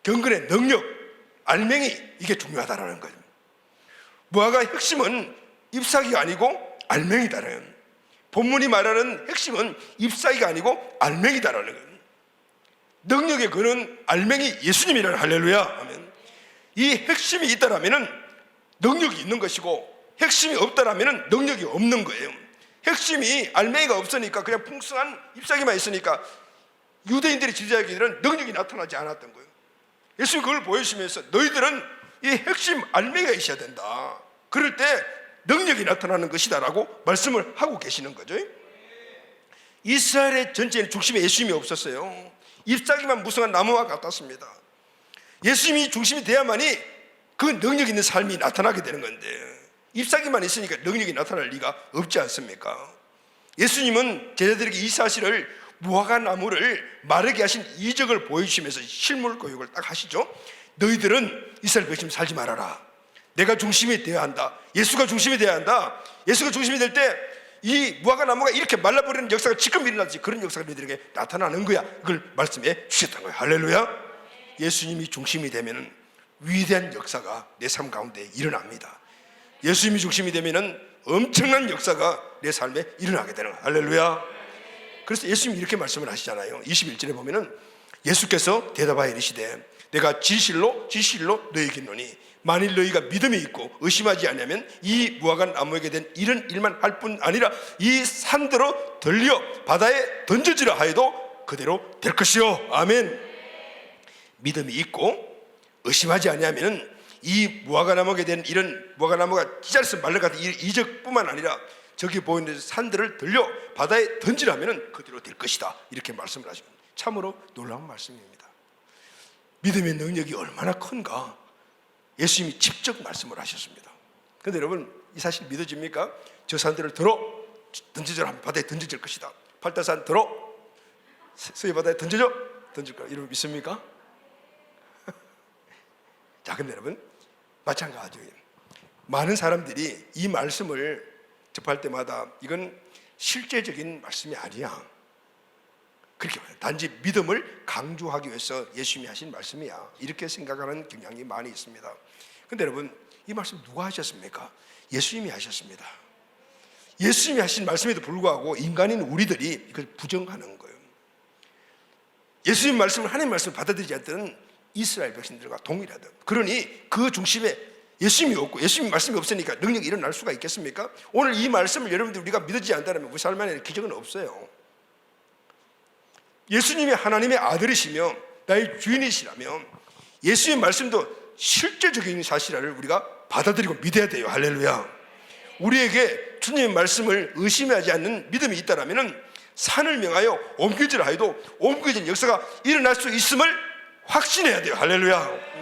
경건의 능력, 알맹이, 이게 중요하다는 거예요. 무화과의 핵심은 잎사귀가 아니고 알맹이다라는, 본문이 말하는 핵심은 잎사귀가 아니고 알맹이다라는 거예요. 능력의 근원 알맹이 예수님이라는, 할렐루야. 아멘. 이 핵심이 있다라면은 능력이 있는 것이고, 핵심이 없다라면은 능력이 없는 거예요. 핵심이 알맹이가 없으니까, 그냥 풍성한 잎사귀만 있으니까 유대인들의 지도자에게는 능력이 나타나지 않았던 거예요. 예수님이 그걸 보여주시면서 너희들은 이 핵심 알맹이가 있어야 된다, 그럴 때 능력이 나타나는 것이다 라고 말씀을 하고 계시는 거죠. 이스라엘의 전체의 중심에 예수님이 없었어요. 잎사귀만 무성한 나무와 같았습니다. 예수님이 중심이 돼야만이 그 능력 있는 삶이 나타나게 되는 건데, 잎사귀만 있으니까 능력이 나타날 리가 없지 않습니까? 예수님은 제자들에게 이 사실을, 무화과 나무를 마르게 하신 이적을 보여주시면서 실물 교육을 딱 하시죠. 너희들은 이스라엘 백성 살지 말아라. 내가 중심이 되어야 한다. 예수가 중심이 되어야 한다. 예수가 중심이 될 때 이 무화과 나무가 이렇게 말라버리는 역사가 지금 일어나지, 그런 역사가 너희들에게 나타나는 거야. 그걸 말씀해 주셨던 거예요. 할렐루야. 예수님이 중심이 되면 위대한 역사가 내 삶 가운데 일어납니다. 예수님이 중심이 되면 엄청난 역사가 내 삶에 일어나게 되는 거예요. 할렐루야. 그래서 예수님이 이렇게 말씀을 하시잖아요. 21절에 보면은 예수께서 대답하여 이르시되 내가 진실로 너희에게 이르노니 만일 너희가 믿음이 있고 의심하지 않으면 이 무화과 나무에게 된 이런 일만 할 뿐 아니라 이 산대로 들려 바다에 던져지라 하여도 그대로 될 것이요. 아멘. 믿음이 있고 의심하지 아니하면 이 무화과 나무에게 된 이런, 무화과 나무가 찢어서 말려 같은 이적뿐만 아니라 저기 보이는 산들을 들려 바다에 던지라면 그대로 될 것이다, 이렇게 말씀을 하십니다. 참으로 놀라운 말씀입니다. 믿음의 능력이 얼마나 큰가 예수님이 직접 말씀을 하셨습니다. 그런데 여러분, 이 사실 믿어집니까? 저 산들을 들어 던져져라 하면 바다에 던져질 것이다. 팔다산 들어 서해 바다에 던질 거야. 여러분 믿습니까? 자, 근데 여러분, 마찬가지예요. 많은 사람들이 이 말씀을 접할 때마다 이건 실제적인 말씀이 아니야, 그렇게 말해요. 단지 믿음을 강조하기 위해서 예수님이 하신 말씀이야, 이렇게 생각하는 경향이 많이 있습니다. 그런데 여러분, 이 말씀 누가 하셨습니까? 예수님이 하셨습니다. 예수님이 하신 말씀에도 불구하고 인간인 우리들이 이걸 부정하는 거예요. 예수님 말씀을, 하나님 말씀을 받아들이지 않던 이스라엘 백성들과 동일하다. 그러니 그 중심에 예수님이 없고, 예수님 말씀이 없으니까 능력이 일어날 수가 있겠습니까? 오늘 이 말씀을 여러분들 우리가 믿지 않다면 우리 삶 안에 기적은 없어요. 예수님이 하나님의 아들이시며 나의 주인이시라면 예수님의 말씀도 실제적인 사실을 우리가 받아들이고 믿어야 돼요. 할렐루야. 우리에게 주님의 말씀을 의심하지 않는 믿음이 있다면 산을 명하여 옮겨지라 해도 옮겨진 역사가 일어날 수 있음을 확신해야 돼요. 할렐루야.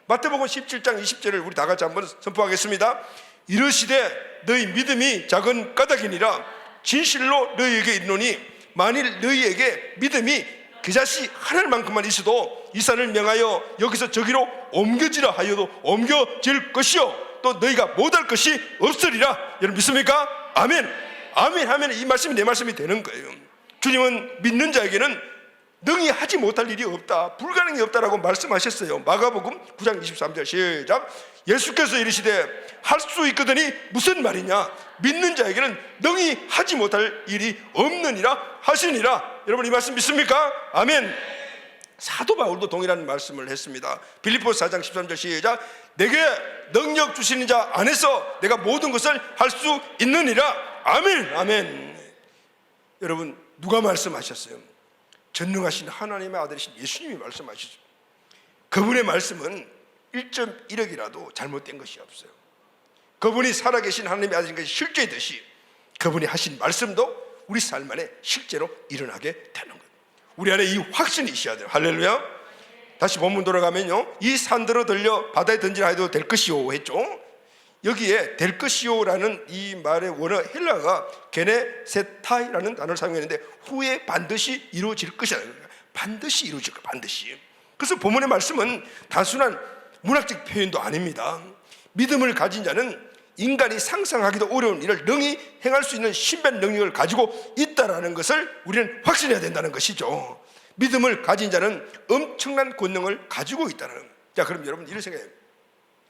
마태복음 17장 20절을 우리 다 같이 한번 선포하겠습니다. 이르시되 너희 믿음이 작은 까닭이니라 진실로 너희에게 이르노니 만일 너희에게 믿음이 겨자씨 하늘만큼만 있어도 이 산을 명하여 여기서 저기로 옮겨지라 하여도 옮겨질 것이요 또 너희가 못할 것이 없으리라. 여러분 믿습니까? 아멘. 아멘 하면 이 말씀이 내 말씀이 되는 거예요. 주님은 믿는 자에게는 능히 하지 못할 일이 없다, 불가능이 없다라고 말씀하셨어요. 마가복음 9장 23절 시작. 예수께서 이르시되 할 수 있거든이 무슨 말이냐, 믿는 자에게는 능히 하지 못할 일이 없느니라 하시니라. 여러분 이 말씀 믿습니까? 아멘. 사도 바울도 동일한 말씀을 했습니다. 빌립보서 4장 13절 시작. 내게 능력 주시는 자 안에서 내가 모든 것을 할 수 있느니라. 아멘. 아멘. 여러분 누가 말씀하셨어요? 전능하신 하나님의 아들이신 예수님이 말씀하시죠. 그분의 말씀은 1.1억이라도 잘못된 것이 없어요. 그분이 살아계신 하나님의 아들인 것이 실제이듯이 그분이 하신 말씀도 우리 삶 안에 실제로 일어나게 되는 거예요. 우리 안에 이 확신이 있어야 돼요. 할렐루야. 다시 본문 돌아가면요, 이 산들어 들려 바다에 던지라 해도 될 것이요 했죠. 여기에 될 것이요라는 이 말의 원어 헬라가 게네세타이라는 단어를 사용했는데 후에 반드시 이루어질 것이다. 반드시 이루어질 거야. 반드시. 그래서 본문의 말씀은 단순한 문학적 표현도 아닙니다. 믿음을 가진 자는 인간이 상상하기도 어려운 일을 능히 행할 수 있는 신비한 능력을 가지고 있다는 것을 우리는 확신해야 된다는 것이죠. 믿음을 가진 자는 엄청난 권능을 가지고 있다는. 자, 그럼 여러분 이런 생각해요.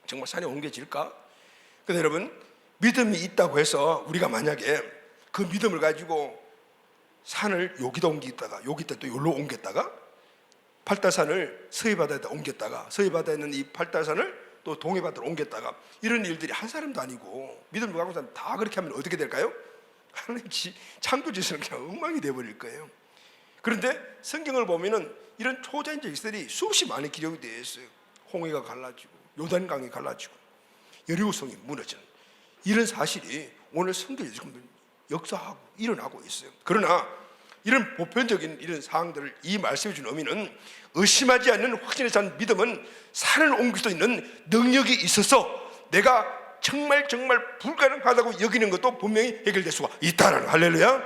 정말 산이 옮겨질까? 근데 여러분, 믿음이 있다고 해서 우리가 만약에 그 믿음을 가지고 산을 여기다 옮기다가 여기다 또 여기로 옮겼다가 팔다산을 서해바다에다 옮겼다가 서해바다에 있는 이 팔다산을 또 동해바다로 옮겼다가 이런 일들이 한 사람도 아니고 믿음을 갖고 사람 다 그렇게 하면 어떻게 될까요? 하나님 창조지수는 그냥 엉망이 돼버릴 거예요. 그런데 성경을 보면은 이런 초자연적 일들이 수없이 많이 기록이 되어 있어요. 홍해가 갈라지고 요단강이 갈라지고 여리고성이 무너지는 이런 사실이 오늘 성경에 지금 역사하고 일어나고 있어요. 그러나 이런 보편적인 이런 사항들을 이 말씀해 준 의미는 의심하지 않는 확신에 찬 믿음은 산을 옮길 수 있는 능력이 있어서 내가 정말 불가능하다고 여기는 것도 분명히 해결될 수가 있다라는. 할렐루야.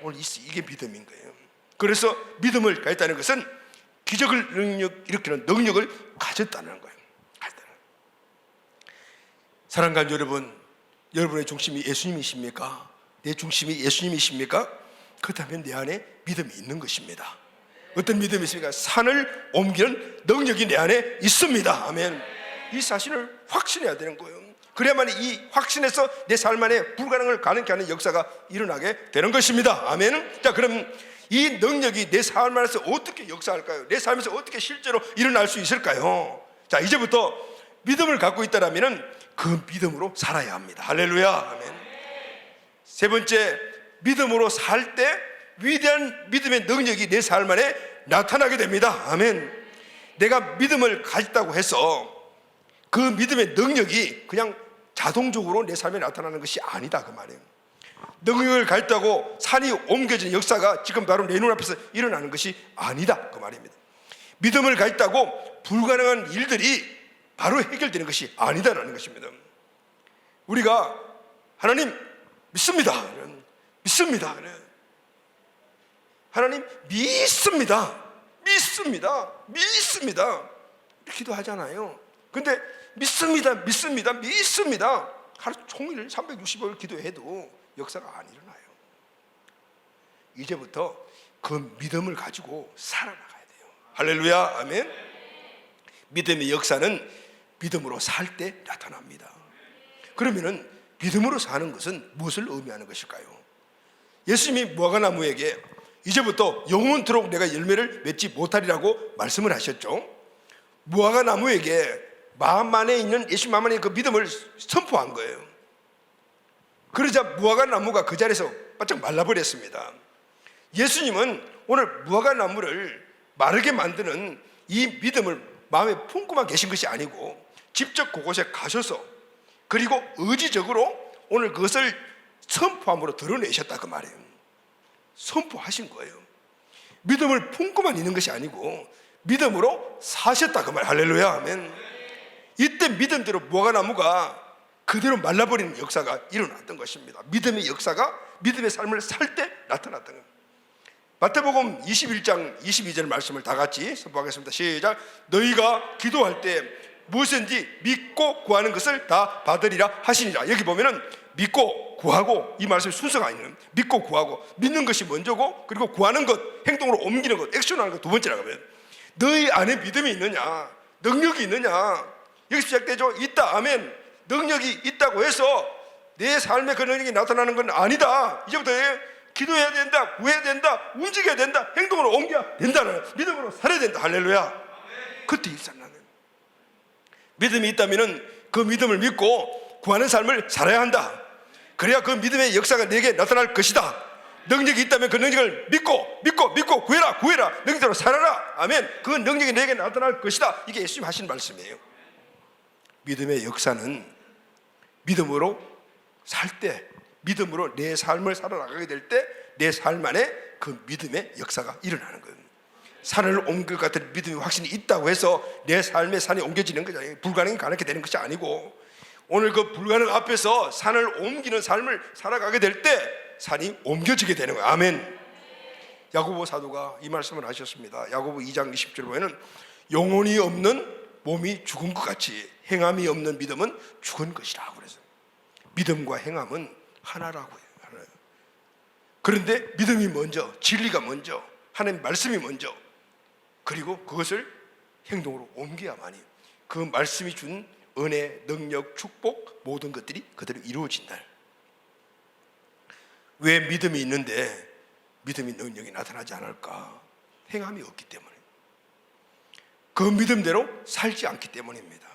오늘 이게 믿음인 거예요. 그래서 믿음을 가졌다는 것은 기적을 일으키는 능력을 가졌다는 거예요. 사랑하는 여러분, 여러분의 중심이 예수님이십니까? 내 중심이 예수님이십니까? 그렇다면 내 안에 믿음이 있는 것입니다. 어떤 믿음이 있습니까? 산을 옮기는 능력이 내 안에 있습니다. 아멘. 이 사실을 확신해야 되는 거예요. 그래야만 이 확신에서 내 삶 안에 불가능을 가능케 하는 역사가 일어나게 되는 것입니다. 아멘. 자, 그럼 이 능력이 내 삶 안에서 어떻게 역사할까요? 내 삶에서 어떻게 실제로 일어날 수 있을까요? 자, 이제부터 믿음을 갖고 있다라면 그 믿음으로 살아야 합니다. 할렐루야. 아멘. 세 번째, 믿음으로 살 때 위대한 믿음의 능력이 내 삶 안에 나타나게 됩니다. 아멘. 내가 믿음을 가졌다고 해서 그 믿음의 능력이 그냥 자동적으로 내 삶에 나타나는 것이 아니다, 그 말이에요. 능력을 가졌다고 산이 옮겨지는 역사가 지금 바로 내 눈앞에서 일어나는 것이 아니다, 그 말입니다. 믿음을 가졌다고 불가능한 일들이 바로 해결되는 것이 아니다라는 것입니다. 우리가 하나님 믿습니다. 하나님 믿습니다. 기도하잖아요. 근데 믿습니다. 하루 종일 365일 기도해도 역사가 안 일어나요. 이제부터 그 믿음을 가지고 살아나가야 돼요. 할렐루야. 아멘. 믿음의 역사는 믿음으로 살 때 나타납니다. 그러면은 믿음으로 사는 것은 무엇을 의미하는 것일까요? 예수님이 무화과나무에게 이제부터 영원토록 내가 열매를 맺지 못하리라고 말씀을 하셨죠. 무화과나무에게 마음 안에 있는 예수님 마음 안에 그 믿음을 선포한 거예요. 그러자 무화과나무가 그 자리에서 바짝 말라버렸습니다. 예수님은 오늘 무화과나무를 마르게 만드는 이 믿음을 마음에 품고만 계신 것이 아니고 직접 그곳에 가셔서 그리고 의지적으로 오늘 그것을 선포함으로 드러내셨다, 그 말이에요. 선포하신 거예요. 믿음을 품고만 있는 것이 아니고 믿음으로 사셨다, 그 말. 할렐루야. 아멘. 이때 믿음대로 무화과나무가 그대로 말라버리는 역사가 일어났던 것입니다. 믿음의 역사가 믿음의 삶을 살 때 나타났던 겁니다. 마태복음 21장 22절 말씀을 다 같이 선포하겠습니다. 시작. 너희가 기도할 때 무엇인지 믿고 구하는 것을 다 받으리라 하시니라. 여기 보면은 믿고 구하고, 이 말씀의 순서가 있는, 믿고 구하고, 믿는 것이 먼저고 그리고 구하는 것, 행동으로 옮기는 것, 액션하는 것 두 번째라고 하면, 너희 안에 믿음이 있느냐, 능력이 있느냐, 여기서 시작되죠. 있다. 아멘. 능력이 있다고 해서 내 삶에 그 능력이 나타나는 건 아니다. 이제부터 기도해야 된다, 구해야 된다, 움직여야 된다, 행동으로 옮겨야 된다는, 믿음으로 살아야 된다. 할렐루야. 그때 일어나는 믿음이 있다면 그 믿음을 믿고 구하는 삶을 살아야 한다. 그래야 그 믿음의 역사가 내게 나타날 것이다. 능력이 있다면 그 능력을 믿고 구해라. 능력대로 살아라. 아멘. 그 능력이 내게 나타날 것이다. 이게 예수님 하신 말씀이에요. 믿음의 역사는 믿음으로 살 때, 믿음으로 내 삶을 살아나가게 될 때 내 삶 안에 그 믿음의 역사가 일어나는 거예요. 산을 옮길 것 같은 믿음의 확신이 있다고 해서 내 삶의 산이 옮겨지는 것이 아니고 불가능이 가능하게 되는 것이 아니고, 오늘 그 불가능 앞에서 산을 옮기는 삶을 살아가게 될 때 산이 옮겨지게 되는 거예요. 아멘. 야고보 사도가 이 말씀을 하셨습니다. 야고보 2장 20절 보면은 영혼이 없는 몸이 죽은 것 같이 행함이 없는 믿음은 죽은 것이라고 그래서 믿음과 행함은 하나라고 해요. 하나예요. 그런데 믿음이 먼저, 진리가 먼저, 하나님 말씀이 먼저, 그리고 그것을 행동으로 옮겨야만이 그 말씀이 준 은혜, 능력, 축복 모든 것들이 그대로 이루어진다. 왜 믿음이 있는데 믿음이 능력이 나타나지 않을까? 행함이 없기 때문에, 그 믿음대로 살지 않기 때문입니다.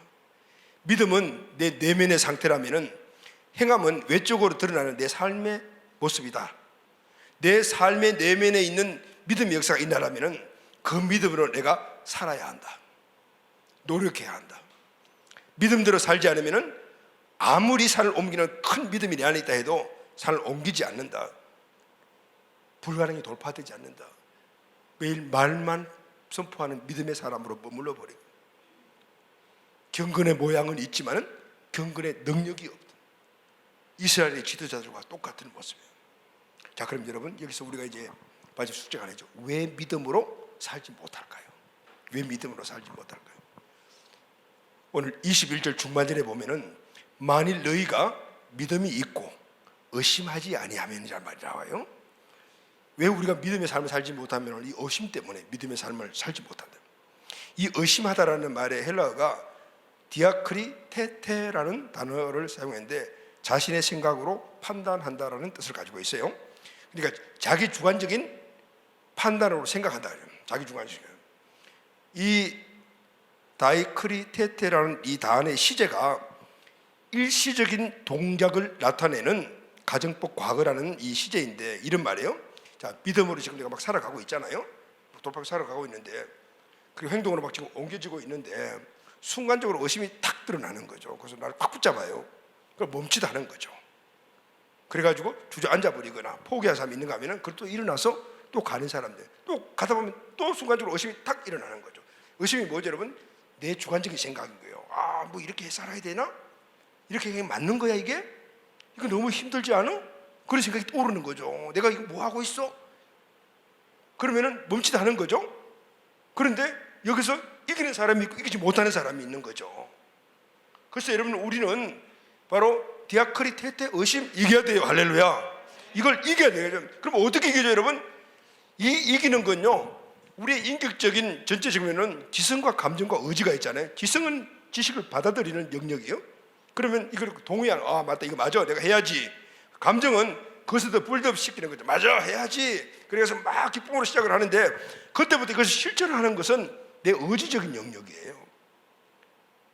믿음은 내 내면의 상태라면은 행함은 외적으로 드러나는 내 삶의 모습이다. 내 삶의 내면에 있는 믿음의 역사가 있나라면은 그 믿음으로 내가 살아야 한다. 노력해야 한다. 믿음대로 살지 않으면은 아무리 산을 옮기는 큰 믿음이 내 안에 있다 해도 산을 옮기지 않는다. 불가능이 돌파되지 않는다. 매일 말만 선포하는 믿음의 사람으로 머물러 버리고, 경건의 모양은 있지만은 경건의 능력이 없다. 이스라엘의 지도자들과 똑같은 모습이에요. 자, 그럼 여러분 여기서 우리가 이제 마지막 숙제가 아니죠. 왜 믿음으로 살지 못할까요? 왜 믿음으로 살지 못할까요? 오늘 21절 중반절에 보면은 만일 너희가 믿음이 있고 의심하지 아니하면이란 말이 나와요. 왜 우리가 믿음의 삶을 살지 못하면 이 의심 때문에 믿음의 삶을 살지 못한다. 이 의심하다라는 말의 헬라어가 디아크리테테라는 단어를 사용했는데 자신의 생각으로 판단한다라는 뜻을 가지고 있어요. 그러니까 자기 주관적인 판단으로 생각한다. 자기 주관적인. 이 다이크리테테라는 이 단어의 시제가 일시적인 동작을 나타내는 가정법 과거라는 이 시제인데 이런 말이에요. 자, 믿음으로 지금 내가 막 살아가고 있잖아요. 돌파하고 살아가고 있는데, 그리고 행동으로 막 지금 옮겨지고 있는데 순간적으로 의심이 탁 드러나는 거죠. 그래서 나를 꽉 붙잡아요. 그걸 멈추다 하는 거죠. 그래가지고 주저앉아 버리거나 포기한 사람이 있는가 하면은 그걸 또 일어나서 또 가는 사람들, 또 가다 보면 또 순간적으로 의심이 탁 일어나는 거죠. 의심이 뭐죠, 여러분? 내 주관적인 생각인 거예요. 아, 뭐 이렇게 살아야 되나? 이렇게 그냥 맞는 거야 이게? 이거 너무 힘들지 않아? 그런 생각이 떠오르는 거죠. 내가 이거 뭐 하고 있어? 그러면은 멈칫 하는 거죠. 그런데 여기서 이기는 사람이 있고 이기지 못하는 사람이 있는 거죠. 그래서 여러분 우리는 바로 디아크리테테 의심 이겨야 돼요. 할렐루야. 이걸 이겨야 돼요. 그럼 어떻게 이겨죠, 여러분? 이 이기는 건요, 우리의 인격적인 전체적으로는 지성과 감정과 의지가 있잖아요. 지성은 지식을 받아들이는 영역이에요. 그러면 이걸 동의하는, 아 맞다, 이거 맞아, 내가 해야지. 감정은 그것을 더 빌드업 시키는 거죠. 맞아, 해야지. 그래서 막 기쁨으로 시작을 하는데 그때부터 이것을 실천을 하는 것은 내 의지적인 영역이에요.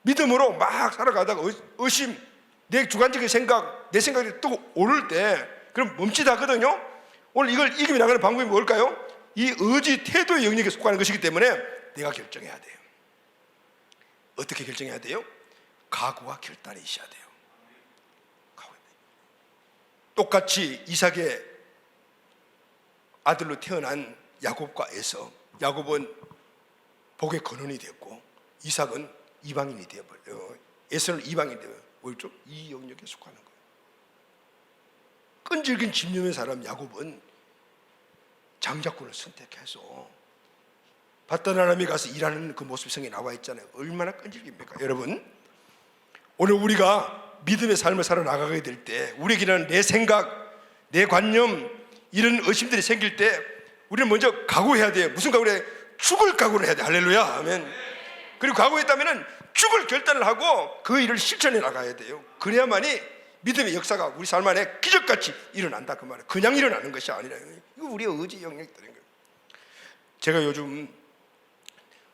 믿음으로 막 살아가다가 의심, 내 주관적인 생각, 내 생각이 또 오를 때 그럼 멈칫하거든요. 오늘 이걸 이기며 나가는 방법이 뭘까요? 이 의지, 태도의 영역에 속하는 것이기 때문에 내가 결정해야 돼요. 어떻게 결정해야 돼요? 각오와 결단이 있어야 돼요. 똑같이 이삭의 아들로 태어난 야곱과 에서, 야곱은 복의 근원이 됐고 이삭은 이방인이 되어버려요. 에서는 이방인이 되어요. 뭘죠? 이 영역에 속하는 거예요. 끈질긴 집념의 사람 야곱은 장자권을 선택해서 밧다나람에 가서 일하는 그 모습이 성경에 나와 있잖아요. 얼마나 끈질깁니까? 여러분, 오늘 우리가 믿음의 삶을 살아나가게 될 때 우리에게는 내 생각, 내 관념, 이런 의심들이 생길 때 우리는 먼저 각오해야 돼요. 무슨 각오를 해야 돼? 죽을 각오를 해야 돼. 할렐루야. 아멘. 그리고 각오했다면 죽을 결단을 하고 그 일을 실천해 나가야 돼요. 그래야만이 믿음의 역사가 우리 삶 안에 기적같이 일어난다, 그 말이에요. 그냥 일어나는 것이 아니라 이거 우리의 의지 영역이 되는 거예요. 제가 요즘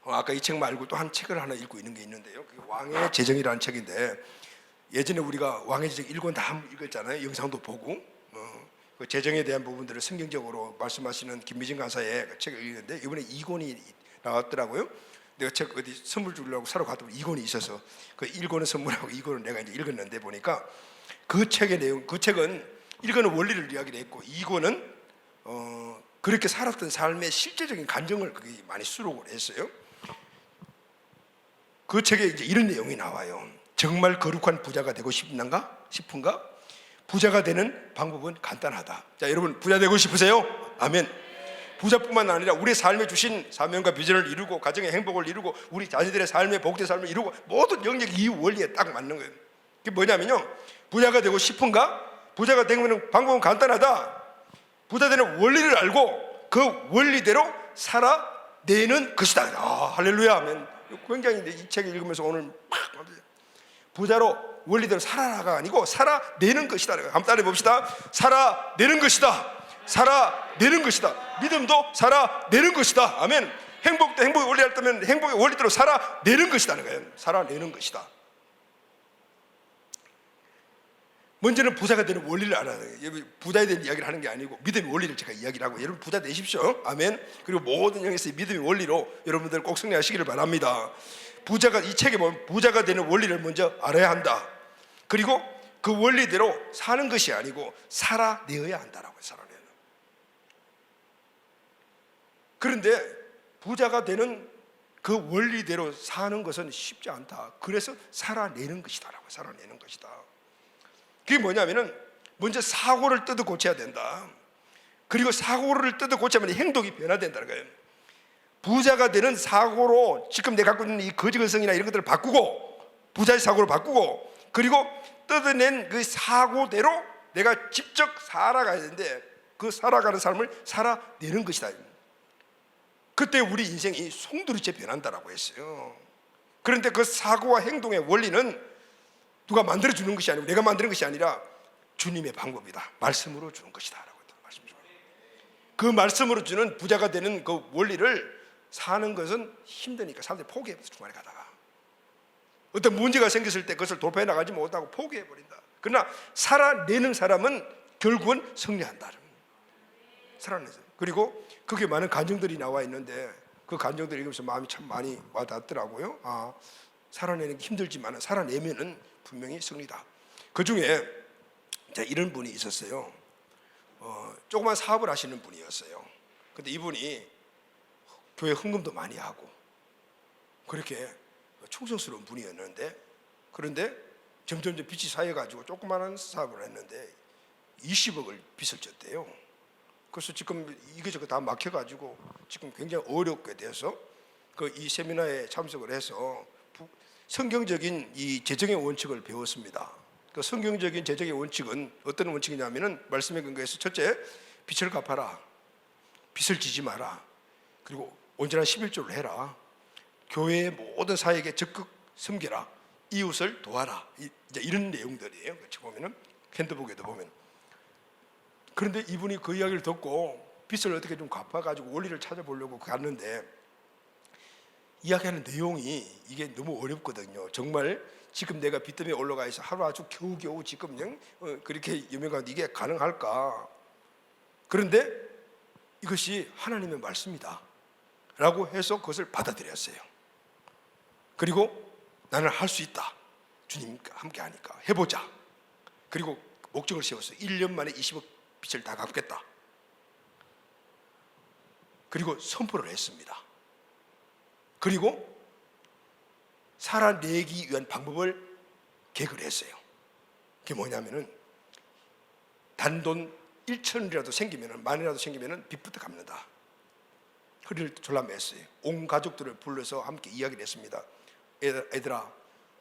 아까 이 책 말고 또 한 책을 하나 읽고 있는 게 있는데요. 그게 왕의 재정이라는 책인데, 예전에 우리가 왕의 재정 1권 다 한번 읽었잖아요. 영상도 보고 그 재정에 대한 부분들을 성경적으로 말씀하시는 김미진 강사의 그 책을 읽었는데 이번에 2권이 나왔더라고요. 내가 책 어디 선물 주려고 사러 갔더니 2권이 있어서 그 1권은 선물하고 2권은 내가 이제 읽었는데 보니까 그 책의 내용, 그 책은 1권은 원리를 이야기를 했고 2권은 그렇게 살았던 삶의 실제적인 감정을 그게 많이 수록을 했어요. 그 책에 이제 이런 내용이 나와요. 정말 거룩한 부자가 되고 싶은가? 부자가 되는 방법은 간단하다. 자, 여러분 부자 되고 싶으세요? 아멘. 부자뿐만 아니라 우리 삶에 주신 사명과 비전을 이루고 가정의 행복을 이루고 우리 자녀들의 삶의 복된 삶을 이루고 모든 영역이 이 원리에 딱 맞는 거예요. 그게 뭐냐면요, 부자가 되고 싶은가? 부자가 되는 방법은 간단하다. 부자 되는 원리를 알고 그 원리대로 살아내는 것이다. 할렐루야 하면 굉장히 이 책을 읽으면서 오늘 막 부자로 원리대로 살아나가 아니고 살아내는 것이다. 한번 따라해 봅시다. 살아내는 것이다. 살아내는 것이다. 믿음도 살아내는 것이다. 아멘. 행복도 행복의 원리 할 때면 행복의 원리대로 살아내는 것이다는 거예요. 살아내는 것이다. 먼저는 부자가 되는 원리를 알아야 돼요. 부자에 대한 이야기를 하는 게 아니고 믿음의 원리를 제가 이야기를 하고, 여러분 부자 되십시오. 아멘. 그리고 모든 영역에서 믿음의 원리로 여러분들 꼭 승리하시기를 바랍니다. 부자가, 이 책에 보면 부자가 되는 원리를 먼저 알아야 한다. 그리고 그 원리대로 사는 것이 아니고 살아내어야 한다라고요. 살아내는. 그런데 부자가 되는 그 원리대로 사는 것은 쉽지 않다. 그래서 살아내는 것이다라고. 살아내는 것이다. 그게 뭐냐면은 먼저 사고를 뜯어 고쳐야 된다. 그리고 사고를 뜯어 고치면 행동이 변화된다는 거예요. 부자가 되는 사고로 지금 내가 갖고 있는 이 거지근성이나 이런 것들을 바꾸고, 부자의 사고를 바꾸고, 그리고 뜯어낸 그 사고대로 내가 직접 살아가야 되는데 그 살아가는 삶을 살아내는 것이다. 그때 우리 인생이 송두리째 변한다라고 했어요. 그런데 그 사고와 행동의 원리는 누가 만들어주는 것이 아니고 내가 만드는 것이 아니라 주님의 방법이다. 말씀으로 주는 것이다 라고 말씀 주는 거예요. 그 말씀으로 주는 부자가 되는 그 원리를 사는 것은 힘드니까 사람들이 포기해버려서 중간에 가다가 어떤 문제가 생겼을 때 그것을 돌파해 나가지 못하고 포기해버린다. 그러나 살아내는 사람은 결국은 승리한다. 살아내서. 그리고 그게 많은 간증들이 나와 있는데 그 간증들을 읽으면서 마음이 참 많이 와닿더라고요. 살아내는 게 힘들지만 살아내면은 분명히 승리다. 그 중에 이런 분이 있었어요. 조그만 사업을 하시는 분이었어요. 근데 이분이 교회 헌금도 많이 하고 그렇게 충성스러운 분이었는데, 그런데 점점 빚이 쌓여가지고 조그마한 사업을 했는데 20억을 빚을 졌대요. 그래서 지금 이것저것 다 막혀가지고 지금 굉장히 어렵게 돼서 이 세미나에 참석을 해서 성경적인 이 재정의 원칙을 배웠습니다. 그 성경적인 재정의 원칙은 어떤 원칙이냐면은 말씀에 근거해서 첫째, 빚을 갚아라, 빚을 지지 마라, 그리고 온전한 11조를 해라, 교회의 모든 사역에 적극 섬겨라, 이웃을 도와라, 이제 이런 내용들이에요. 같이 보면은 핸드북에도 보면. 그런데 이분이 그 이야기를 듣고 빚을 어떻게 좀 갚아가지고 원리를 찾아보려고 갔는데 이야기하는 내용이 이게 너무 어렵거든요. 정말 지금 내가 빚 때문에 올라가 있어 하루 아주 겨우겨우 지금 그렇게 유명한데 이게 가능할까? 그런데 이것이 하나님의 말씀이다 라고 해서 그것을 받아들였어요. 그리고 나는 할 수 있다, 주님과 함께 하니까 해보자. 그리고 목적을 세웠어요. 1년 만에 20억 빚을 다 갚겠다. 그리고 선포를 했습니다. 그리고 살아내기 위한 방법을 계획을 했어요. 그게 뭐냐면은 단돈 1천이라도 생기면은, 만이라도 생기면은 빚부터 갚는다. 허리를 졸라맸어요. 온 가족들을 불러서 함께 이야기를 했습니다. 애들아,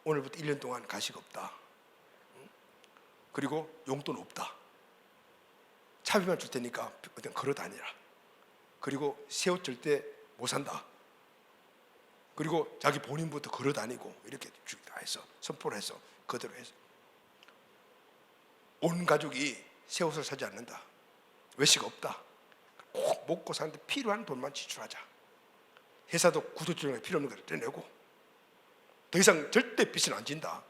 오늘부터 1년 동안 가식 없다. 그리고 용돈 없다. 차비만 줄 테니까 어떤 걸어 다니라. 그리고 새 옷 절대 못 산다. 그리고 자기 본인부터 걸어 다니고 이렇게 다 해서 선포를 해서 그대로 해서 온 가족이 새 옷을 사지 않는다. 외식 없다. 꼭 먹고 사는데 필요한 돈만 지출하자. 회사도 구조조정에 필요 없는 걸 떼내고 더 이상 절대 빚은 안 진다.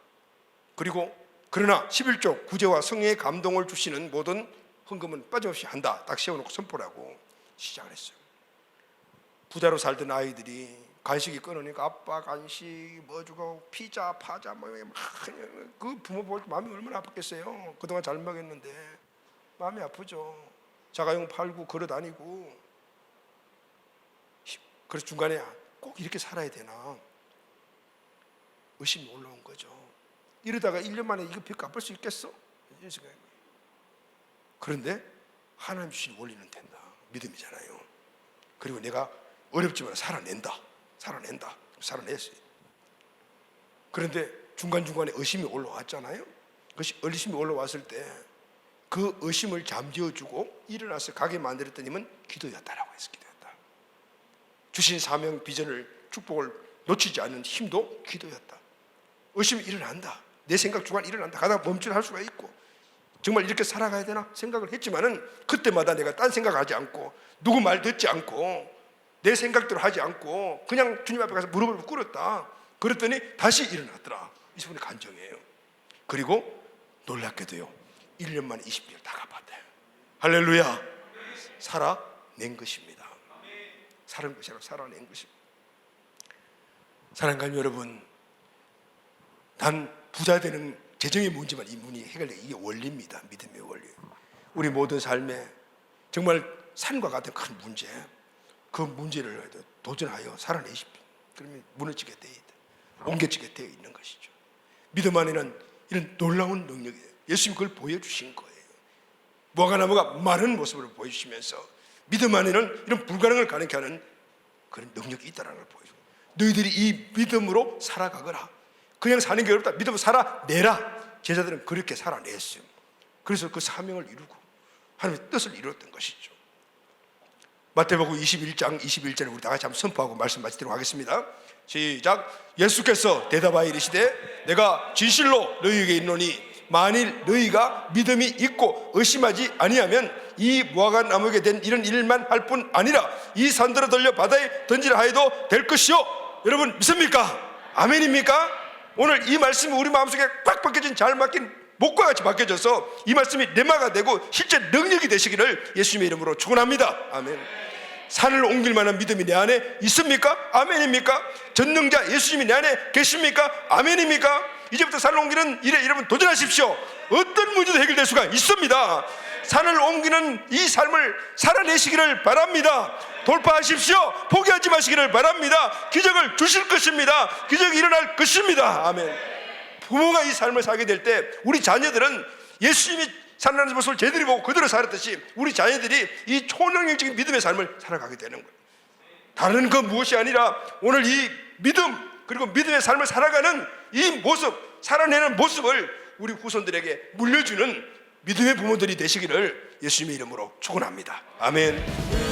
그리고 그러나 11조 구제와 성령의 감동을 주시는 모든 헌금은 빠짐없이 한다. 딱 세워놓고 선포를 하고 시작을 했어요. 부자로 살던 아이들이 간식이 끊으니까 아빠 간식 뭐 주고 피자 파자 그 부모 볼 때 마음이 얼마나 아팠겠어요. 그동안 잘 먹였는데 마음이 아프죠. 자가용 팔고 걸어 다니고. 그래서 중간에 꼭 이렇게 살아야 되나 의심이 올라온 거죠. 이러다가 1년 만에 이거 빚 갚을 수 있겠어? 이런 생각이. 그런데 하나님 주신 원리는 된다. 믿음이잖아요. 그리고 내가 어렵지만 살아냈어요. 그런데 중간중간에 의심이 올라왔잖아요. 그 의심이 올라왔을 때 그 의심을 잠재워주고 일어나서 가게 만들었더니만 기도였다라고 해서 기도였다. 주신 사명, 비전을, 축복을 놓치지 않는 힘도 기도였다. 의심이 일어난다. 내 생각 중간 일어난다. 가다가 멈춤할 수가 있고, 정말 이렇게 살아가야 되나 생각을 했지만은 그때마다 내가 딴 생각하지 않고 누구 말 듣지 않고 내 생각대로 하지 않고 그냥 주님 앞에 가서 무릎을 꿇었다. 그랬더니 다시 일어났더라. 이분의 간증이에요. 그리고 놀랍게도요, 1년 만에 20개를 다 갚았대요. 할렐루야. 살아낸 것입니다. 살아낸 것입니다. 사랑하는 여러분, 단 부자 되는 재정의 문제만 이 문이 해결되는, 이게 원리입니다. 믿음의 원리. 우리 모든 삶에 정말 산과 같은 큰 문제, 그 문제를 도전하여 살아내십시오. 그러면 무너지게 되어 있다, 옮겨지게 되어 있는 것이죠. 믿음 안에는 이런 놀라운 능력이, 예수님이 그걸 보여주신 거예요. 무화과나무가 마른 모습을 보여주시면서 믿음 안에는 이런 불가능을 가능케 하는 그런 능력이 있다는 걸 보여주고, 너희들이 이 믿음으로 살아가거라. 그냥 사는 게 어렵다. 믿음으로 살아내라. 제자들은 그렇게 살아냈어요. 그래서 그 사명을 이루고 하나님의 뜻을 이루었던 것이죠. 마태복음 21장 21절을 우리 다 같이 한번 선포하고 말씀 마치도록 하겠습니다. 시작. 예수께서 대답하여 이르시되 내가 진실로 너희에게 이르노니 만일 너희가 믿음이 있고 의심하지 아니하면 이 무화과 나무에게 된 이런 일만 할 뿐 아니라 이 산들을 돌려 바다에 던지라 하여도 될 것이요. 여러분 믿습니까? 아멘입니까? 오늘 이 말씀이 우리 마음속에 꽉 박혀진, 잘 막힌 목과 같이 박혀져서 이 말씀이 내마가 되고 실제 능력이 되시기를 예수님의 이름으로 축원합니다. 아멘. 산을 옮길 만한 믿음이 내 안에 있습니까? 아멘입니까? 전능자 예수님이 내 안에 계십니까? 아멘입니까? 이제부터 산을 옮기는 일에 여러분 도전하십시오. 어떤 문제도 해결될 수가 있습니다. 산을 옮기는 이 삶을 살아내시기를 바랍니다. 돌파하십시오. 포기하지 마시기를 바랍니다. 기적을 주실 것입니다. 기적이 일어날 것입니다. 아멘. 부모가 이 삶을 살게 될 때 우리 자녀들은 예수님이 살아나는 모습을 제대로 보고 그대로 살았듯이 우리 자녀들이 이 초능력적인 믿음의 삶을 살아가게 되는 거예요. 다른 그 무엇이 아니라 오늘 이 믿음, 그리고 믿음의 삶을 살아가는 이 모습, 살아내는 모습을 우리 후손들에게 물려주는 믿음의 부모들이 되시기를 예수님의 이름으로 축원합니다. 아멘.